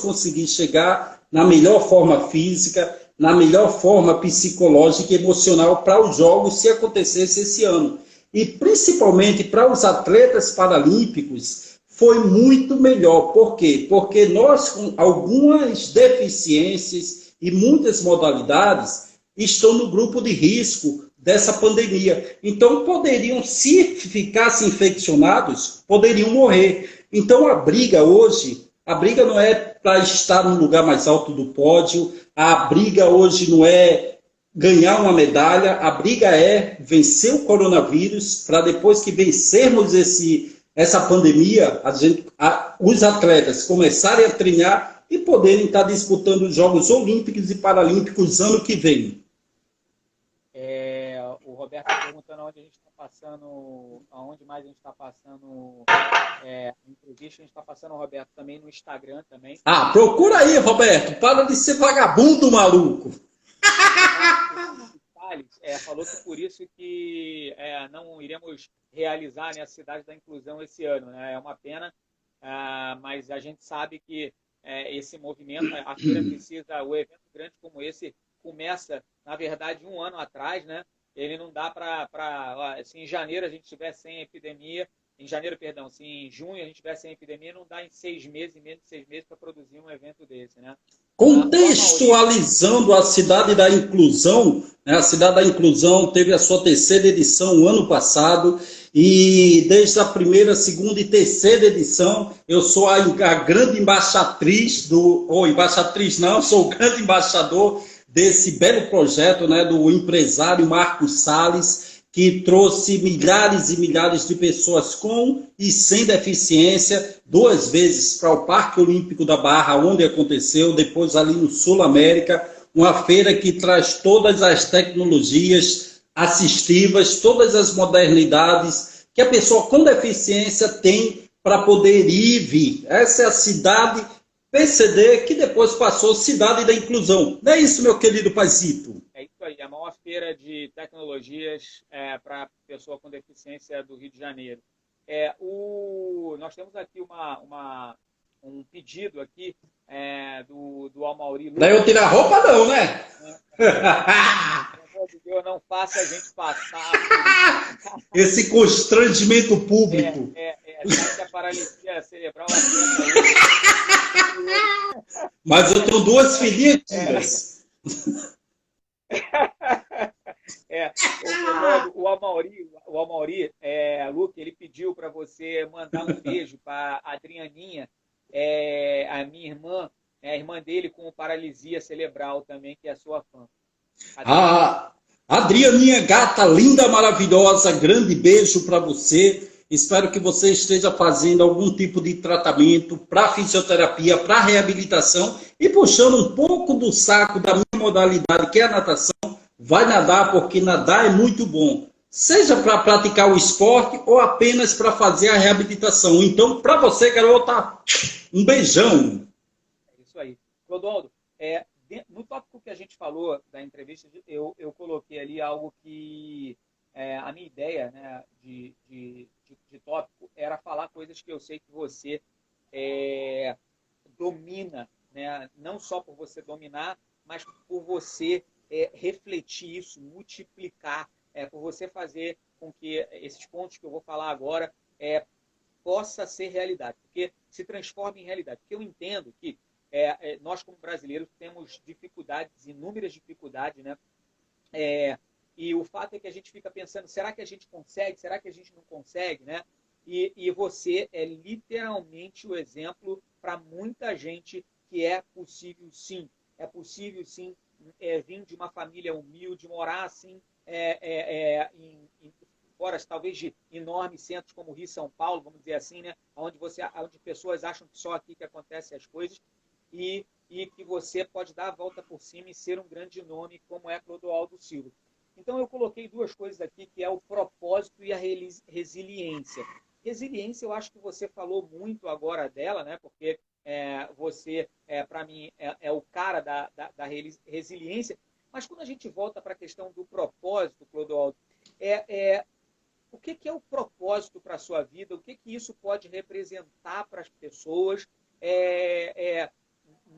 conseguir chegar na melhor forma física, na melhor forma psicológica e emocional para os Jogos se acontecesse esse ano. E principalmente para os atletas paralímpicos, foi muito melhor. Por quê? Porque nós, com algumas deficiências e muitas modalidades, estão no grupo de risco dessa pandemia. Então, poderiam, se ficassem infeccionados, poderiam morrer. Então, a briga hoje, a briga não é para estar no lugar mais alto do pódio, a briga hoje não é ganhar uma medalha, a briga é vencer o coronavírus, para depois que vencermos essa pandemia, os atletas começarem a treinar e poderem estar disputando os Jogos Olímpicos e Paralímpicos ano que vem. O Roberto está perguntando onde a gente está passando, aonde mais a gente está passando entrevista, a gente está passando, Roberto, também no Instagram também. Ah, procura aí, Roberto, para de ser vagabundo, maluco. Falou que por isso que não iremos realizar, né, a Cidade da Inclusão esse ano, né? É uma pena, mas a gente sabe que esse movimento, a feira precisa, o evento grande como esse começa, na verdade, um ano atrás, né? Ele não dá para se em janeiro a gente estiver sem epidemia, se em junho a gente estiver sem epidemia, não dá em 6 meses, em menos de 6 meses para produzir um evento desse, né? Contextualizando a Cidade da Inclusão, né? A Cidade da Inclusão teve a sua terceira edição no ano passado, e desde a primeira, segunda e terceira edição, eu sou a grande embaixatriz embaixatriz não, sou o grande embaixador desse belo projeto, né, do empresário Marcos Salles, que trouxe milhares e milhares de pessoas com e sem deficiência, 2 vezes para o Parque Olímpico da Barra, onde aconteceu, depois ali no Sul América, uma feira que traz todas as tecnologias assistivas, todas as modernidades que a pessoa com deficiência tem para poder ir e vir. Essa é a Cidade PCD, que depois passou Cidade da Inclusão. Não é isso, meu querido Paizito? É isso aí, a maior feira de tecnologias para pessoa com deficiência do Rio de Janeiro. Nós temos aqui um pedido aqui do Amauri. Daí eu tirar a roupa não, né? Eu não faça a gente passar esse constrangimento público. Sabe que a paralisia cerebral Mas eu tenho 2 filhinhas. O Amauri, Luke, ele pediu para você mandar um beijo para a Adrianinha, a minha irmã, a irmã dele com paralisia cerebral também, que é sua fã. Adrianinha, gata linda, maravilhosa, grande beijo para você. Espero que você esteja fazendo algum tipo de tratamento para fisioterapia, para reabilitação e puxando um pouco do saco da minha modalidade, que é a natação. Vai nadar, porque nadar é muito bom. Seja para praticar o esporte ou apenas para fazer a reabilitação. Então, para você, garota, um beijão. É isso aí. Clodoaldo, no tópico que a gente falou da entrevista, eu coloquei ali algo que a minha ideia, né, de tópico era falar coisas que eu sei que você domina, né, não só por você dominar, mas por você refletir isso, multiplicar, por você fazer com que esses pontos que eu vou falar agora possa ser realidade, porque se transforma em realidade. Porque eu entendo que nós, como brasileiros, temos dificuldades, inúmeras dificuldades, né? E o fato é que a gente fica pensando, será que a gente consegue? Será que a gente não consegue, né? E você é literalmente o exemplo para muita gente que é possível sim. É possível sim vir de uma família humilde, morar assim em fora talvez de enormes centros como Rio e São Paulo, vamos dizer assim, né? Onde pessoas acham que só aqui que acontecem as coisas e que você pode dar a volta por cima e ser um grande nome como é Clodoaldo Silva. Então eu coloquei duas coisas aqui, que é o propósito e a resiliência. Resiliência, eu acho que você falou muito agora dela, né? Porque você, para mim, é o cara da resiliência. Mas quando a gente volta para a questão do propósito, Clodoaldo, o que é o propósito para a sua vida? O que isso pode representar para as pessoas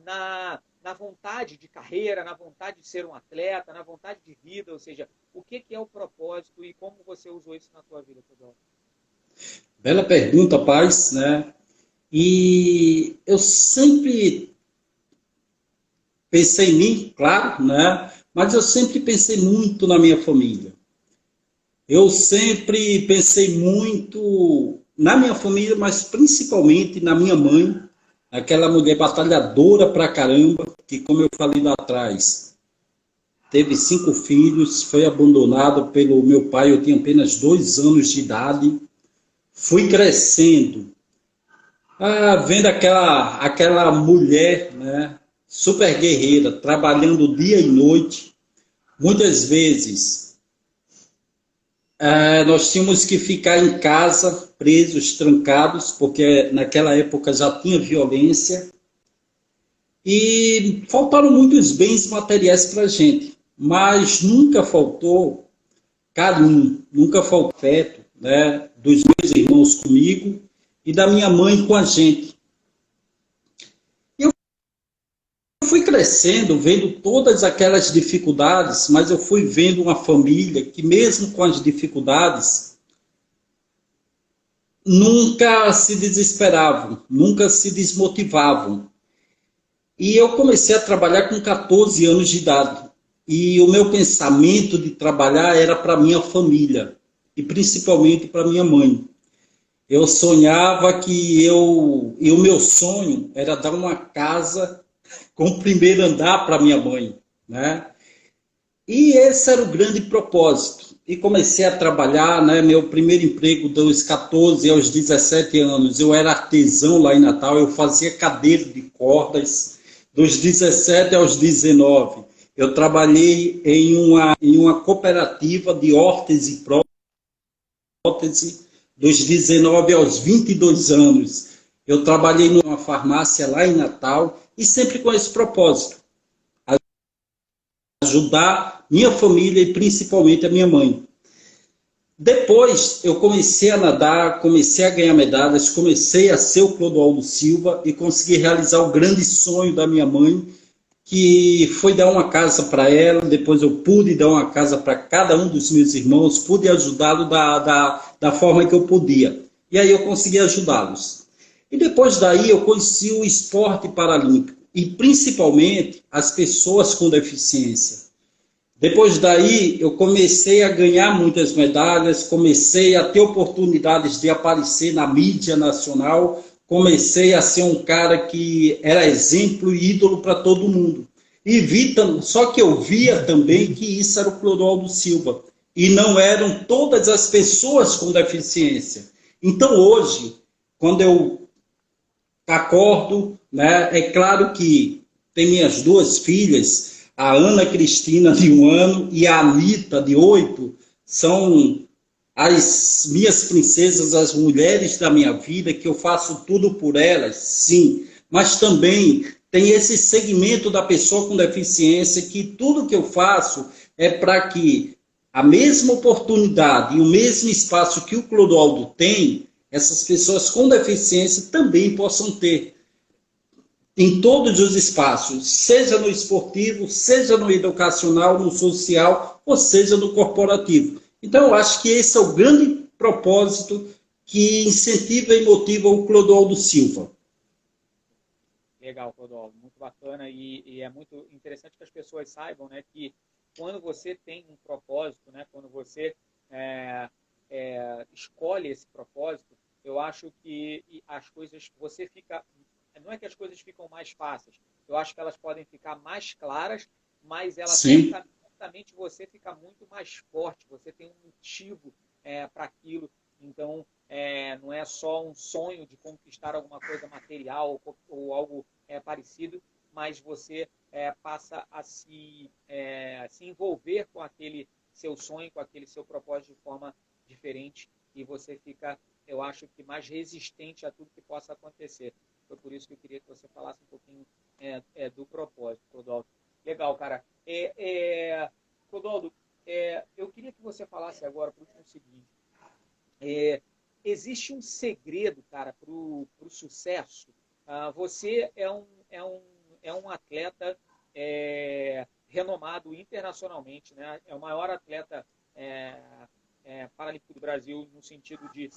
na vontade de carreira, na vontade de ser um atleta, na vontade de vida? Ou seja, o que é o propósito e como você usou isso na sua vida, Clodoaldo? Bela pergunta, Paz, né? E eu sempre pensei em mim, claro, né? Mas eu sempre pensei muito na minha família. Eu sempre pensei muito na minha família, mas principalmente na minha mãe, aquela mulher batalhadora pra caramba, que, como eu falei lá atrás, teve 5 filhos, foi abandonada pelo meu pai, eu tinha apenas 2 anos de idade, fui crescendo, vendo aquela mulher, né, super guerreira, trabalhando dia e noite, muitas vezes nós tínhamos que ficar em casa, presos, trancados, porque naquela época já tinha violência, e faltaram muitos bens materiais para a gente, mas nunca faltou carinho, nunca faltou afeto, né, dos meus irmãos comigo e da minha mãe com a gente. Eu fui crescendo, vendo todas aquelas dificuldades, mas eu fui vendo uma família que, mesmo com as dificuldades, nunca se desesperavam, nunca se desmotivavam. E eu comecei a trabalhar com 14 anos de idade. E o meu pensamento de trabalhar era para minha família, e principalmente para minha mãe. Eu sonhava e o meu sonho era dar uma casa com o primeiro andar para minha mãe, né? E esse era o grande propósito. E comecei a trabalhar, né? Meu primeiro emprego dos 14 aos 17 anos, eu era artesão lá em Natal, eu fazia cadeira de cordas. Dos 17 aos 19, eu trabalhei em uma cooperativa de órtese e prótese. Dos 19 aos 22 anos, eu trabalhei numa farmácia lá em Natal, e sempre com esse propósito, ajudar minha família e principalmente a minha mãe. Depois eu comecei a nadar, comecei a ganhar medalhas, comecei a ser o Clodoaldo Silva e consegui realizar o grande sonho da minha mãe, que foi dar uma casa para ela. Depois eu pude dar uma casa para cada um dos meus irmãos, pude ajudá-lo da forma que eu podia. E aí eu consegui ajudá-los. E depois daí eu conheci o esporte paralímpico, e principalmente as pessoas com deficiência. Depois daí, eu comecei a ganhar muitas medalhas, comecei a ter oportunidades de aparecer na mídia nacional, comecei a ser um cara que era exemplo e ídolo para todo mundo. Só que eu via também que isso era o Clodoaldo Silva, e não eram todas as pessoas com deficiência. Então hoje, quando eu acordo, né, é claro que tem minhas 2 filhas, a Ana Cristina, de 1 ano, e a Anitta, de 8, são as minhas princesas, as mulheres da minha vida, que eu faço tudo por elas, sim. Mas também tem esse segmento da pessoa com deficiência, que tudo que eu faço é para que a mesma oportunidade e o mesmo espaço que o Clodoaldo tem, essas pessoas com deficiência também possam ter em todos os espaços, seja no esportivo, seja no educacional, no social, ou seja no corporativo. Então, eu acho que esse é o grande propósito que incentiva e motiva o Clodoaldo Silva. Legal, Clodoaldo, muito bacana e é muito interessante que as pessoas saibam, né, que quando você tem um propósito, né, quando você escolhe esse propósito, eu acho que as coisas, você fica, não é que as coisas ficam mais fáceis, eu acho que elas podem ficar mais claras, mas elas certamente você fica muito mais forte, você tem um motivo para aquilo, então não é só um sonho de conquistar alguma coisa material ou algo parecido, mas você passa a se envolver com aquele seu sonho, com aquele seu propósito de forma diferente e você fica, eu acho que mais resistente a tudo que possa acontecer. Foi por isso que eu queria que você falasse um pouquinho do propósito, Clodoaldo. Legal, cara. Clodoaldo, eu queria que você falasse agora, por último, o seguinte. Existe um segredo, cara, para o sucesso? Você é um atleta renomado internacionalmente, né? É o maior atleta paralímpico do Brasil, no sentido de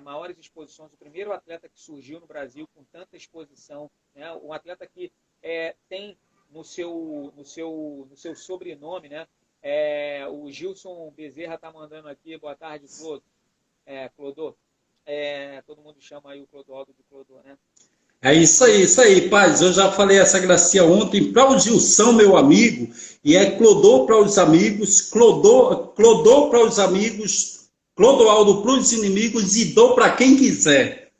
maiores exposições, o primeiro atleta que surgiu no Brasil com tanta exposição, né? Um atleta que tem no seu sobrenome, né? O Gilson Bezerra está mandando aqui, boa tarde, Clodô. Todo mundo chama aí o Clodoaldo de Clodô, né? É isso aí, paz. Eu já falei essa gracia ontem para o Gilson, meu amigo, e é Clodô para os amigos, Clodô para os amigos, Clodoaldo para os inimigos e dou para quem quiser.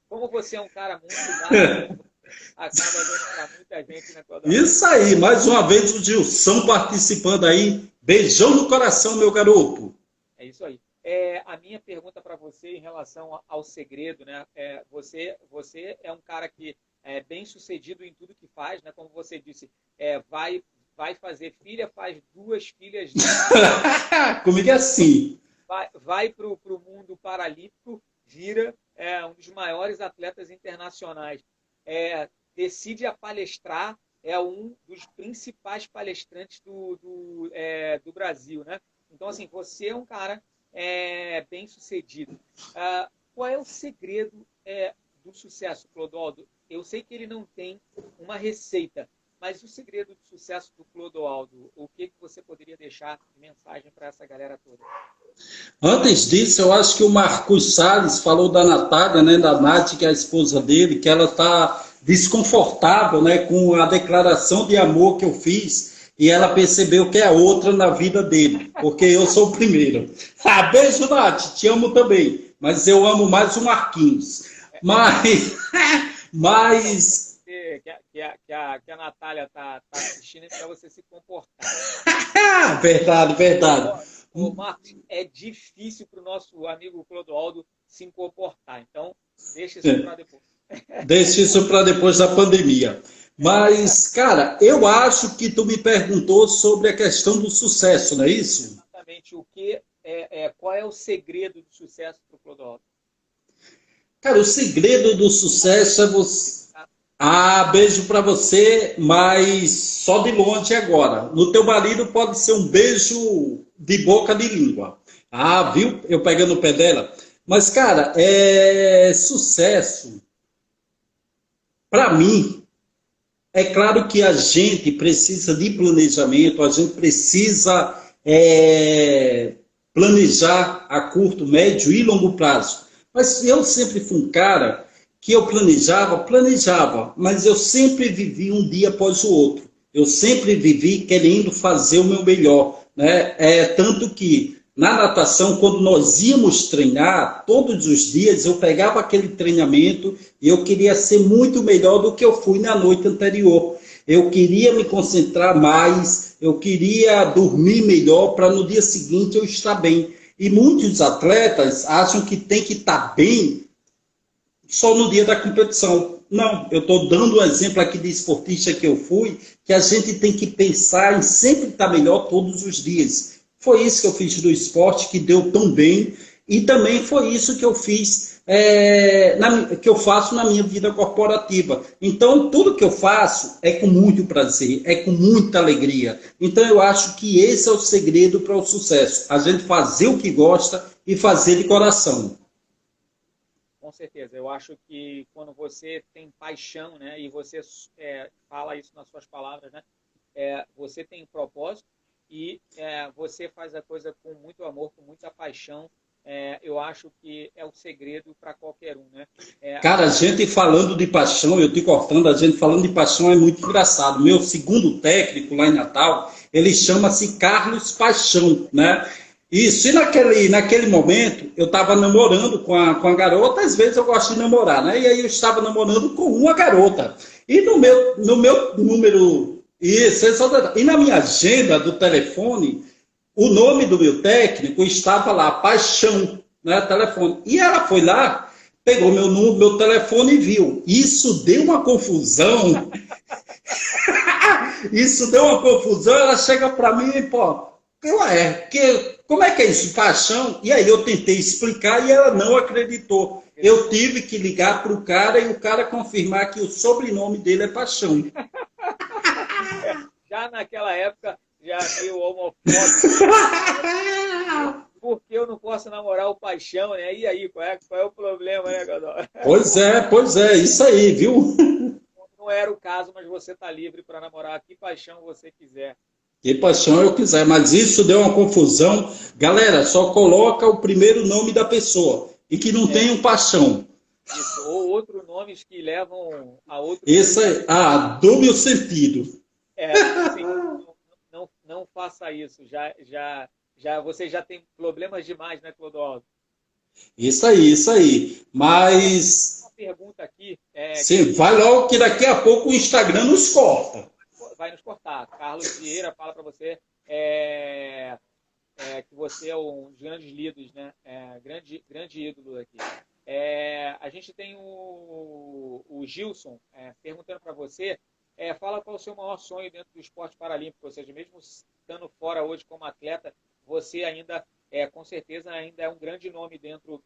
Como você é um cara muito dado, acaba dando para muita gente, né, Clodoaldo? Isso aí, mais uma vez o Gilson participando aí. Beijão no coração, meu garoto. É isso aí. A minha pergunta para você em relação ao segredo, né? Você é um cara que é bem sucedido em tudo que faz, né? Como você disse, vai fazer filha, faz 2 filhas. Comigo é assim. Vai para o mundo paralímpico, vira um dos maiores atletas internacionais. Decide a palestrar, é um dos principais palestrantes do Brasil, né? Então, assim, você é um cara bem sucedido. Qual é o segredo do sucesso, Clodoaldo? Eu sei que ele não tem uma receita, mas o segredo do sucesso do Clodoaldo, o que você poderia deixar de mensagem para essa galera toda? Antes disso, eu acho que o Marcos Salles falou da Natália, né, da Nath, que é a esposa dele, que ela está desconfortável, né, com a declaração de amor que eu fiz. E ela percebeu que é outra na vida dele, porque eu sou o primeiro. Beijo, Nath, te amo também, mas eu amo mais o Marquinhos. Mas... Que a Natália está assistindo para você se comportar. Verdade. Ô, Marcos, é difícil para o nosso amigo Clodoaldo se comportar, então deixa isso para depois. Deixa isso para depois da pandemia. Mas, cara, eu acho que tu me perguntou sobre a questão do sucesso, não é isso? Exatamente. Qual é o segredo do sucesso para o Clodoaldo? Cara, o segredo do sucesso é você... beijo para você, mas só de longe agora. No teu marido pode ser um beijo de boca de língua. Viu? Eu pegando o pé dela. Mas, cara, sucesso, para mim, é claro que a gente precisa de planejamento, a gente precisa planejar a curto, médio e longo prazo. Mas eu sempre fui um cara que eu planejava, mas eu sempre vivi um dia após o outro. Eu sempre vivi querendo fazer o meu melhor, né? Tanto que na natação, quando nós íamos treinar, todos os dias eu pegava aquele treinamento e eu queria ser muito melhor do que eu fui na noite anterior. Eu queria me concentrar mais, eu queria dormir melhor para no dia seguinte eu estar bem. E muitos atletas acham que tem que estar bem só no dia da competição. Não, eu estou dando um exemplo aqui de esportista que eu fui, que a gente tem que pensar em sempre estar melhor todos os dias. Foi isso que eu fiz do esporte, que deu tão bem, e também foi isso que eu fiz, que eu faço na minha vida corporativa. Então, tudo que eu faço é com muito prazer, é com muita alegria. Então, eu acho que esse é o segredo para o sucesso. A gente fazer o que gosta e fazer de coração. Com certeza. Eu acho que quando você tem paixão, né, e você fala isso nas suas palavras, né, você tem propósito e você faz a coisa com muito amor, com muita paixão. Eu acho que é o segredo para qualquer um, né? Cara, a gente falando de paixão, eu te cortando, a gente falando de paixão é muito engraçado. Meu segundo técnico lá em Natal, ele chama-se Carlos Paixão, né? Isso, e naquele momento eu estava namorando com a garota, às vezes eu gosto de namorar, né? E aí eu estava namorando com uma garota. E no meu número, e na minha agenda do telefone, o nome do meu técnico estava lá, Paixão, né? Telefone. E ela foi lá, pegou meu telefone e viu. Isso deu uma confusão. Isso deu uma confusão. Ela chega para mim e, pô, como é que é isso? Paixão? E aí eu tentei explicar e ela não acreditou. Eu tive que ligar para o cara e o cara confirmar que o sobrenome dele é Paixão. Já naquela época, já meio homofóbico. Porque eu não posso namorar o Paixão, né? E aí, qual é o problema, né, Godoy? Pois é, isso aí, viu? Não era o caso, mas você está livre para namorar que paixão você quiser. Que paixão eu quiser, mas isso deu uma confusão. Galera, só coloca o primeiro nome da pessoa e que não tenha um paixão. Isso, ou outros nomes que levam a outro. Esse é dúbio sentido. Sim, não faça isso. Você já tem problemas demais, né, Clodoaldo? Isso aí. Mas. Uma pergunta aqui. Sim, vai logo que daqui a pouco o Instagram nos corta. Vai nos cortar. Carlos Vieira fala para você que você é um dos grandes líderes, né? Grande ídolo aqui. A gente tem o Gilson perguntando para você, fala qual é o seu maior sonho dentro do esporte paralímpico, ou seja, mesmo estando fora hoje como atleta, você ainda, com certeza, ainda é um grande nome dentro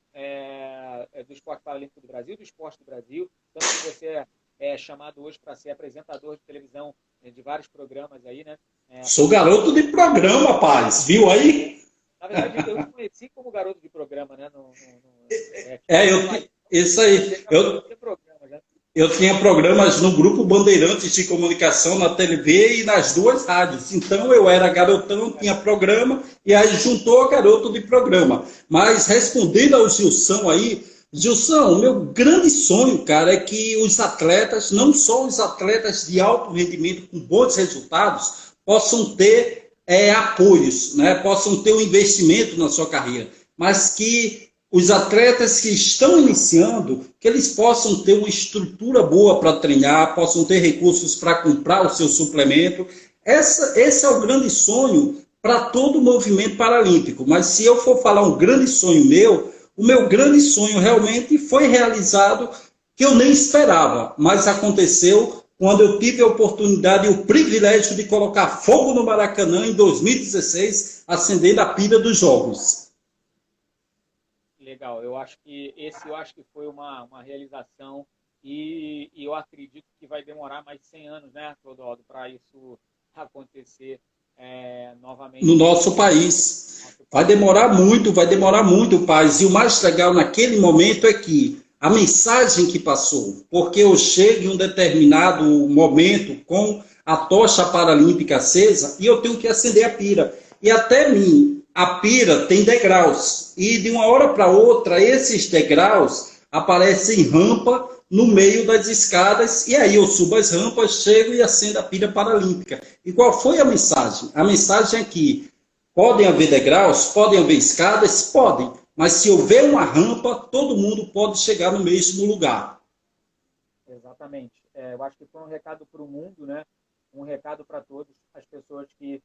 do esporte paralímpico do Brasil, do esporte do Brasil, tanto que você é chamado hoje para ser apresentador de televisão de vários programas aí, né? Sou garoto de programa, rapaz, viu aí? Na verdade, eu te conheci como garoto de programa, né? Isso aí. Eu tinha programas no Grupo Bandeirantes de Comunicação, na TV e nas duas rádios. Então eu era garotão, tinha programa, e aí juntou garoto de programa. Mas respondendo ao Gilson aí, Gilson, o meu grande sonho, cara, é que os atletas, não só os atletas de alto rendimento com bons resultados, possam ter apoios, né? Possam ter um investimento na sua carreira, mas que os atletas que estão iniciando, que eles possam ter uma estrutura boa para treinar, possam ter recursos para comprar o seu suplemento. Esse é o grande sonho para todo o movimento paralímpico. Mas se eu for falar um grande sonho meu, o meu grande sonho realmente foi realizado, que eu nem esperava, mas aconteceu quando eu tive a oportunidade e o privilégio de colocar fogo no Maracanã em 2016, acendendo a pilha dos jogos. Legal, eu acho que foi uma realização e eu acredito que vai demorar mais de 100 anos, né, Clodoaldo, para isso acontecer novamente. No nosso país. Vai demorar muito, paz. E o mais legal naquele momento é que a mensagem que passou, porque eu chego em um determinado momento com a tocha paralímpica acesa e eu tenho que acender a pira. E até mim, a pira tem degraus. E de uma hora para outra, esses degraus aparecem rampa no meio das escadas, e aí eu subo as rampas, chego e acendo a pira paralímpica. E qual foi a mensagem? A mensagem é que podem haver degraus, podem haver escadas, podem, mas se houver uma rampa, todo mundo pode chegar no mesmo lugar. Exatamente. Eu acho que foi um recado para o mundo, né? Um recado para todas as pessoas que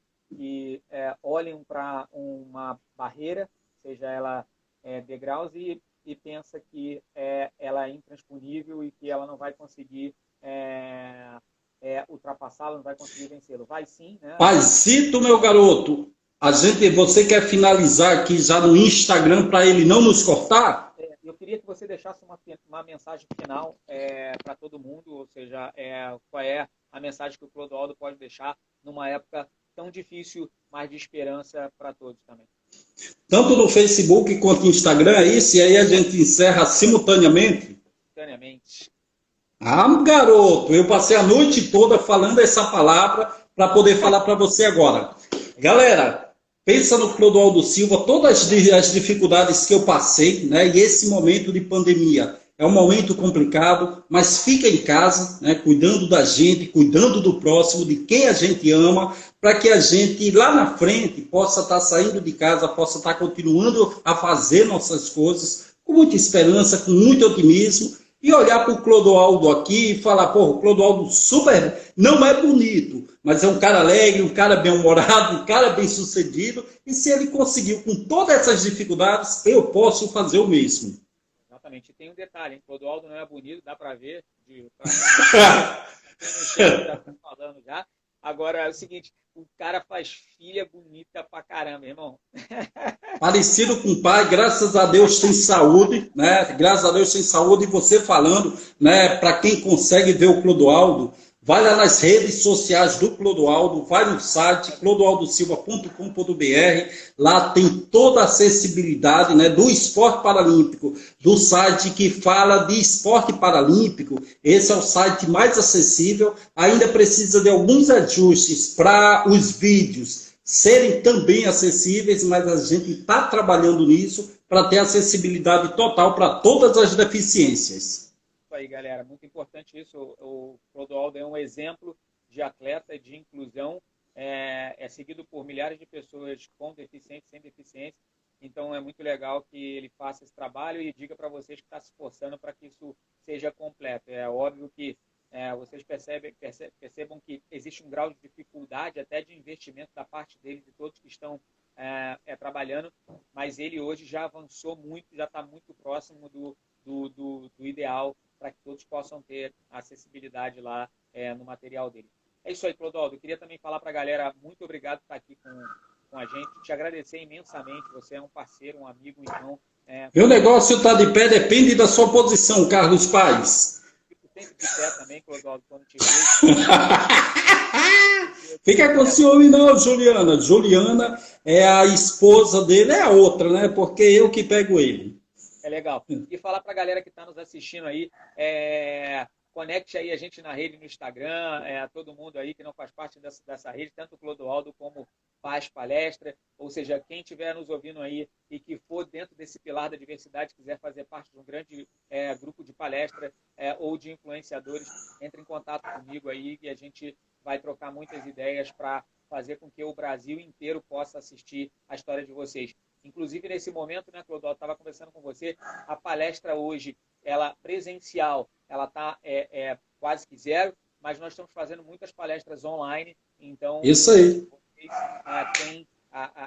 olhem para uma barreira, seja ela degraus, e e pensa que ela é intransponível e que ela não vai conseguir ultrapassá-lo, não vai conseguir vencê-lo. Vai sim, né? Paizito, meu garoto, você quer finalizar aqui já no Instagram para ele não nos cortar? Eu queria que você deixasse uma mensagem final para todo mundo, ou seja, qual é a mensagem que o Clodoaldo pode deixar numa época tão difícil, mas de esperança para todos também. Tanto no Facebook quanto no Instagram, é isso? E aí a gente encerra simultaneamente? Simultaneamente. Ah, garoto, eu passei a noite toda falando essa palavra para poder falar para você agora. Galera, pensa no Clodoaldo Silva, todas as dificuldades que eu passei, né? E esse momento de pandemia é um momento complicado, mas fica em casa, né? Cuidando da gente, cuidando do próximo, de quem a gente ama, para que a gente lá na frente possa estar saindo de casa, possa estar continuando a fazer nossas coisas com muita esperança, com muito otimismo. E olhar para o Clodoaldo aqui e falar, pô, o Clodoaldo super, não é bonito, mas é um cara alegre, um cara bem-humorado, um cara bem-sucedido, e se ele conseguiu com todas essas dificuldades, eu posso fazer o mesmo. Exatamente. E tem um detalhe, hein? Clodoaldo não é bonito, dá para ver, já tá falando já. Agora é o seguinte, o cara faz filha bonita pra caramba, irmão. Parecido com o pai, graças a Deus tem saúde, né? Graças a Deus tem saúde. E você falando, né? Para quem consegue ver o Clodoaldo, vai lá nas redes sociais do Clodoaldo, vai no site clodoaldosilva.com.br. Lá tem toda a acessibilidade, né, do esporte paralímpico, do site que fala de esporte paralímpico. Esse é o site mais acessível. Ainda precisa de alguns ajustes para os vídeos serem também acessíveis, mas a gente está trabalhando nisso para ter acessibilidade total para todas as deficiências. Isso aí, galera, muito importante isso. O Clodoaldo é um exemplo de atleta de inclusão, é seguido por milhares de pessoas com deficiência, sem deficiência. Então é muito legal que ele faça esse trabalho e diga para vocês que está se esforçando para que isso seja completo. É óbvio que vocês percebam que existe um grau de dificuldade até de investimento da parte dele, de todos que estão trabalhando, mas ele hoje já avançou muito, já está muito próximo do ideal para que todos possam ter acessibilidade lá no material dele. É isso aí, Clodoaldo. Eu queria também falar para a galera, muito obrigado por estar aqui com a gente, te agradecer imensamente. Você é um parceiro, um amigo, um irmão. Meu negócio está de pé, depende da sua posição, Carlos Paes. Fico sempre de pé também, Clodoaldo, quando te vejo. Fica com ciúme não, Juliana. Juliana é a esposa dele, é a outra, né? Porque eu que pego ele. É legal. E falar para a galera que está nos assistindo aí, conecte aí a gente na rede no Instagram, todo mundo aí que não faz parte dessa rede, tanto o Clodoaldo como faz palestra, ou seja, quem estiver nos ouvindo aí e que for dentro desse pilar da diversidade, quiser fazer parte de um grande grupo de palestra ou de influenciadores, entre em contato comigo aí e a gente vai trocar muitas ideias para fazer com que o Brasil inteiro possa assistir a história de vocês. Inclusive, nesse momento, né, Clodoaldo, estava conversando com você, a palestra hoje, ela presencial, ela está quase que zero, mas nós estamos fazendo muitas palestras online, então isso aí. Vocês têm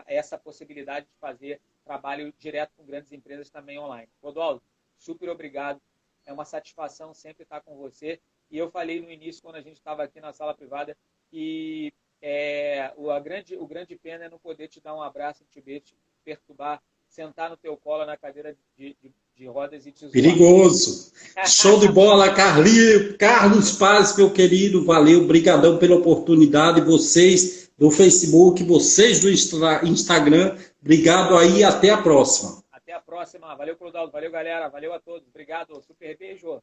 essa possibilidade de fazer trabalho direto com grandes empresas também online. Clodoaldo, super obrigado, é uma satisfação sempre estar com você, e eu falei no início, quando a gente estava aqui na sala privada, que o grande pena é não poder te dar um abraço, te perturbar, sentar no teu colo na cadeira de rodas e te zoar. Perigoso. Show de bola, Carlos Paes, meu querido, valeu, brigadão pela oportunidade, vocês do Facebook, vocês do Instagram, obrigado aí, até a próxima. Até a próxima, valeu, Clodoaldo, valeu, galera, valeu a todos, obrigado, super beijo.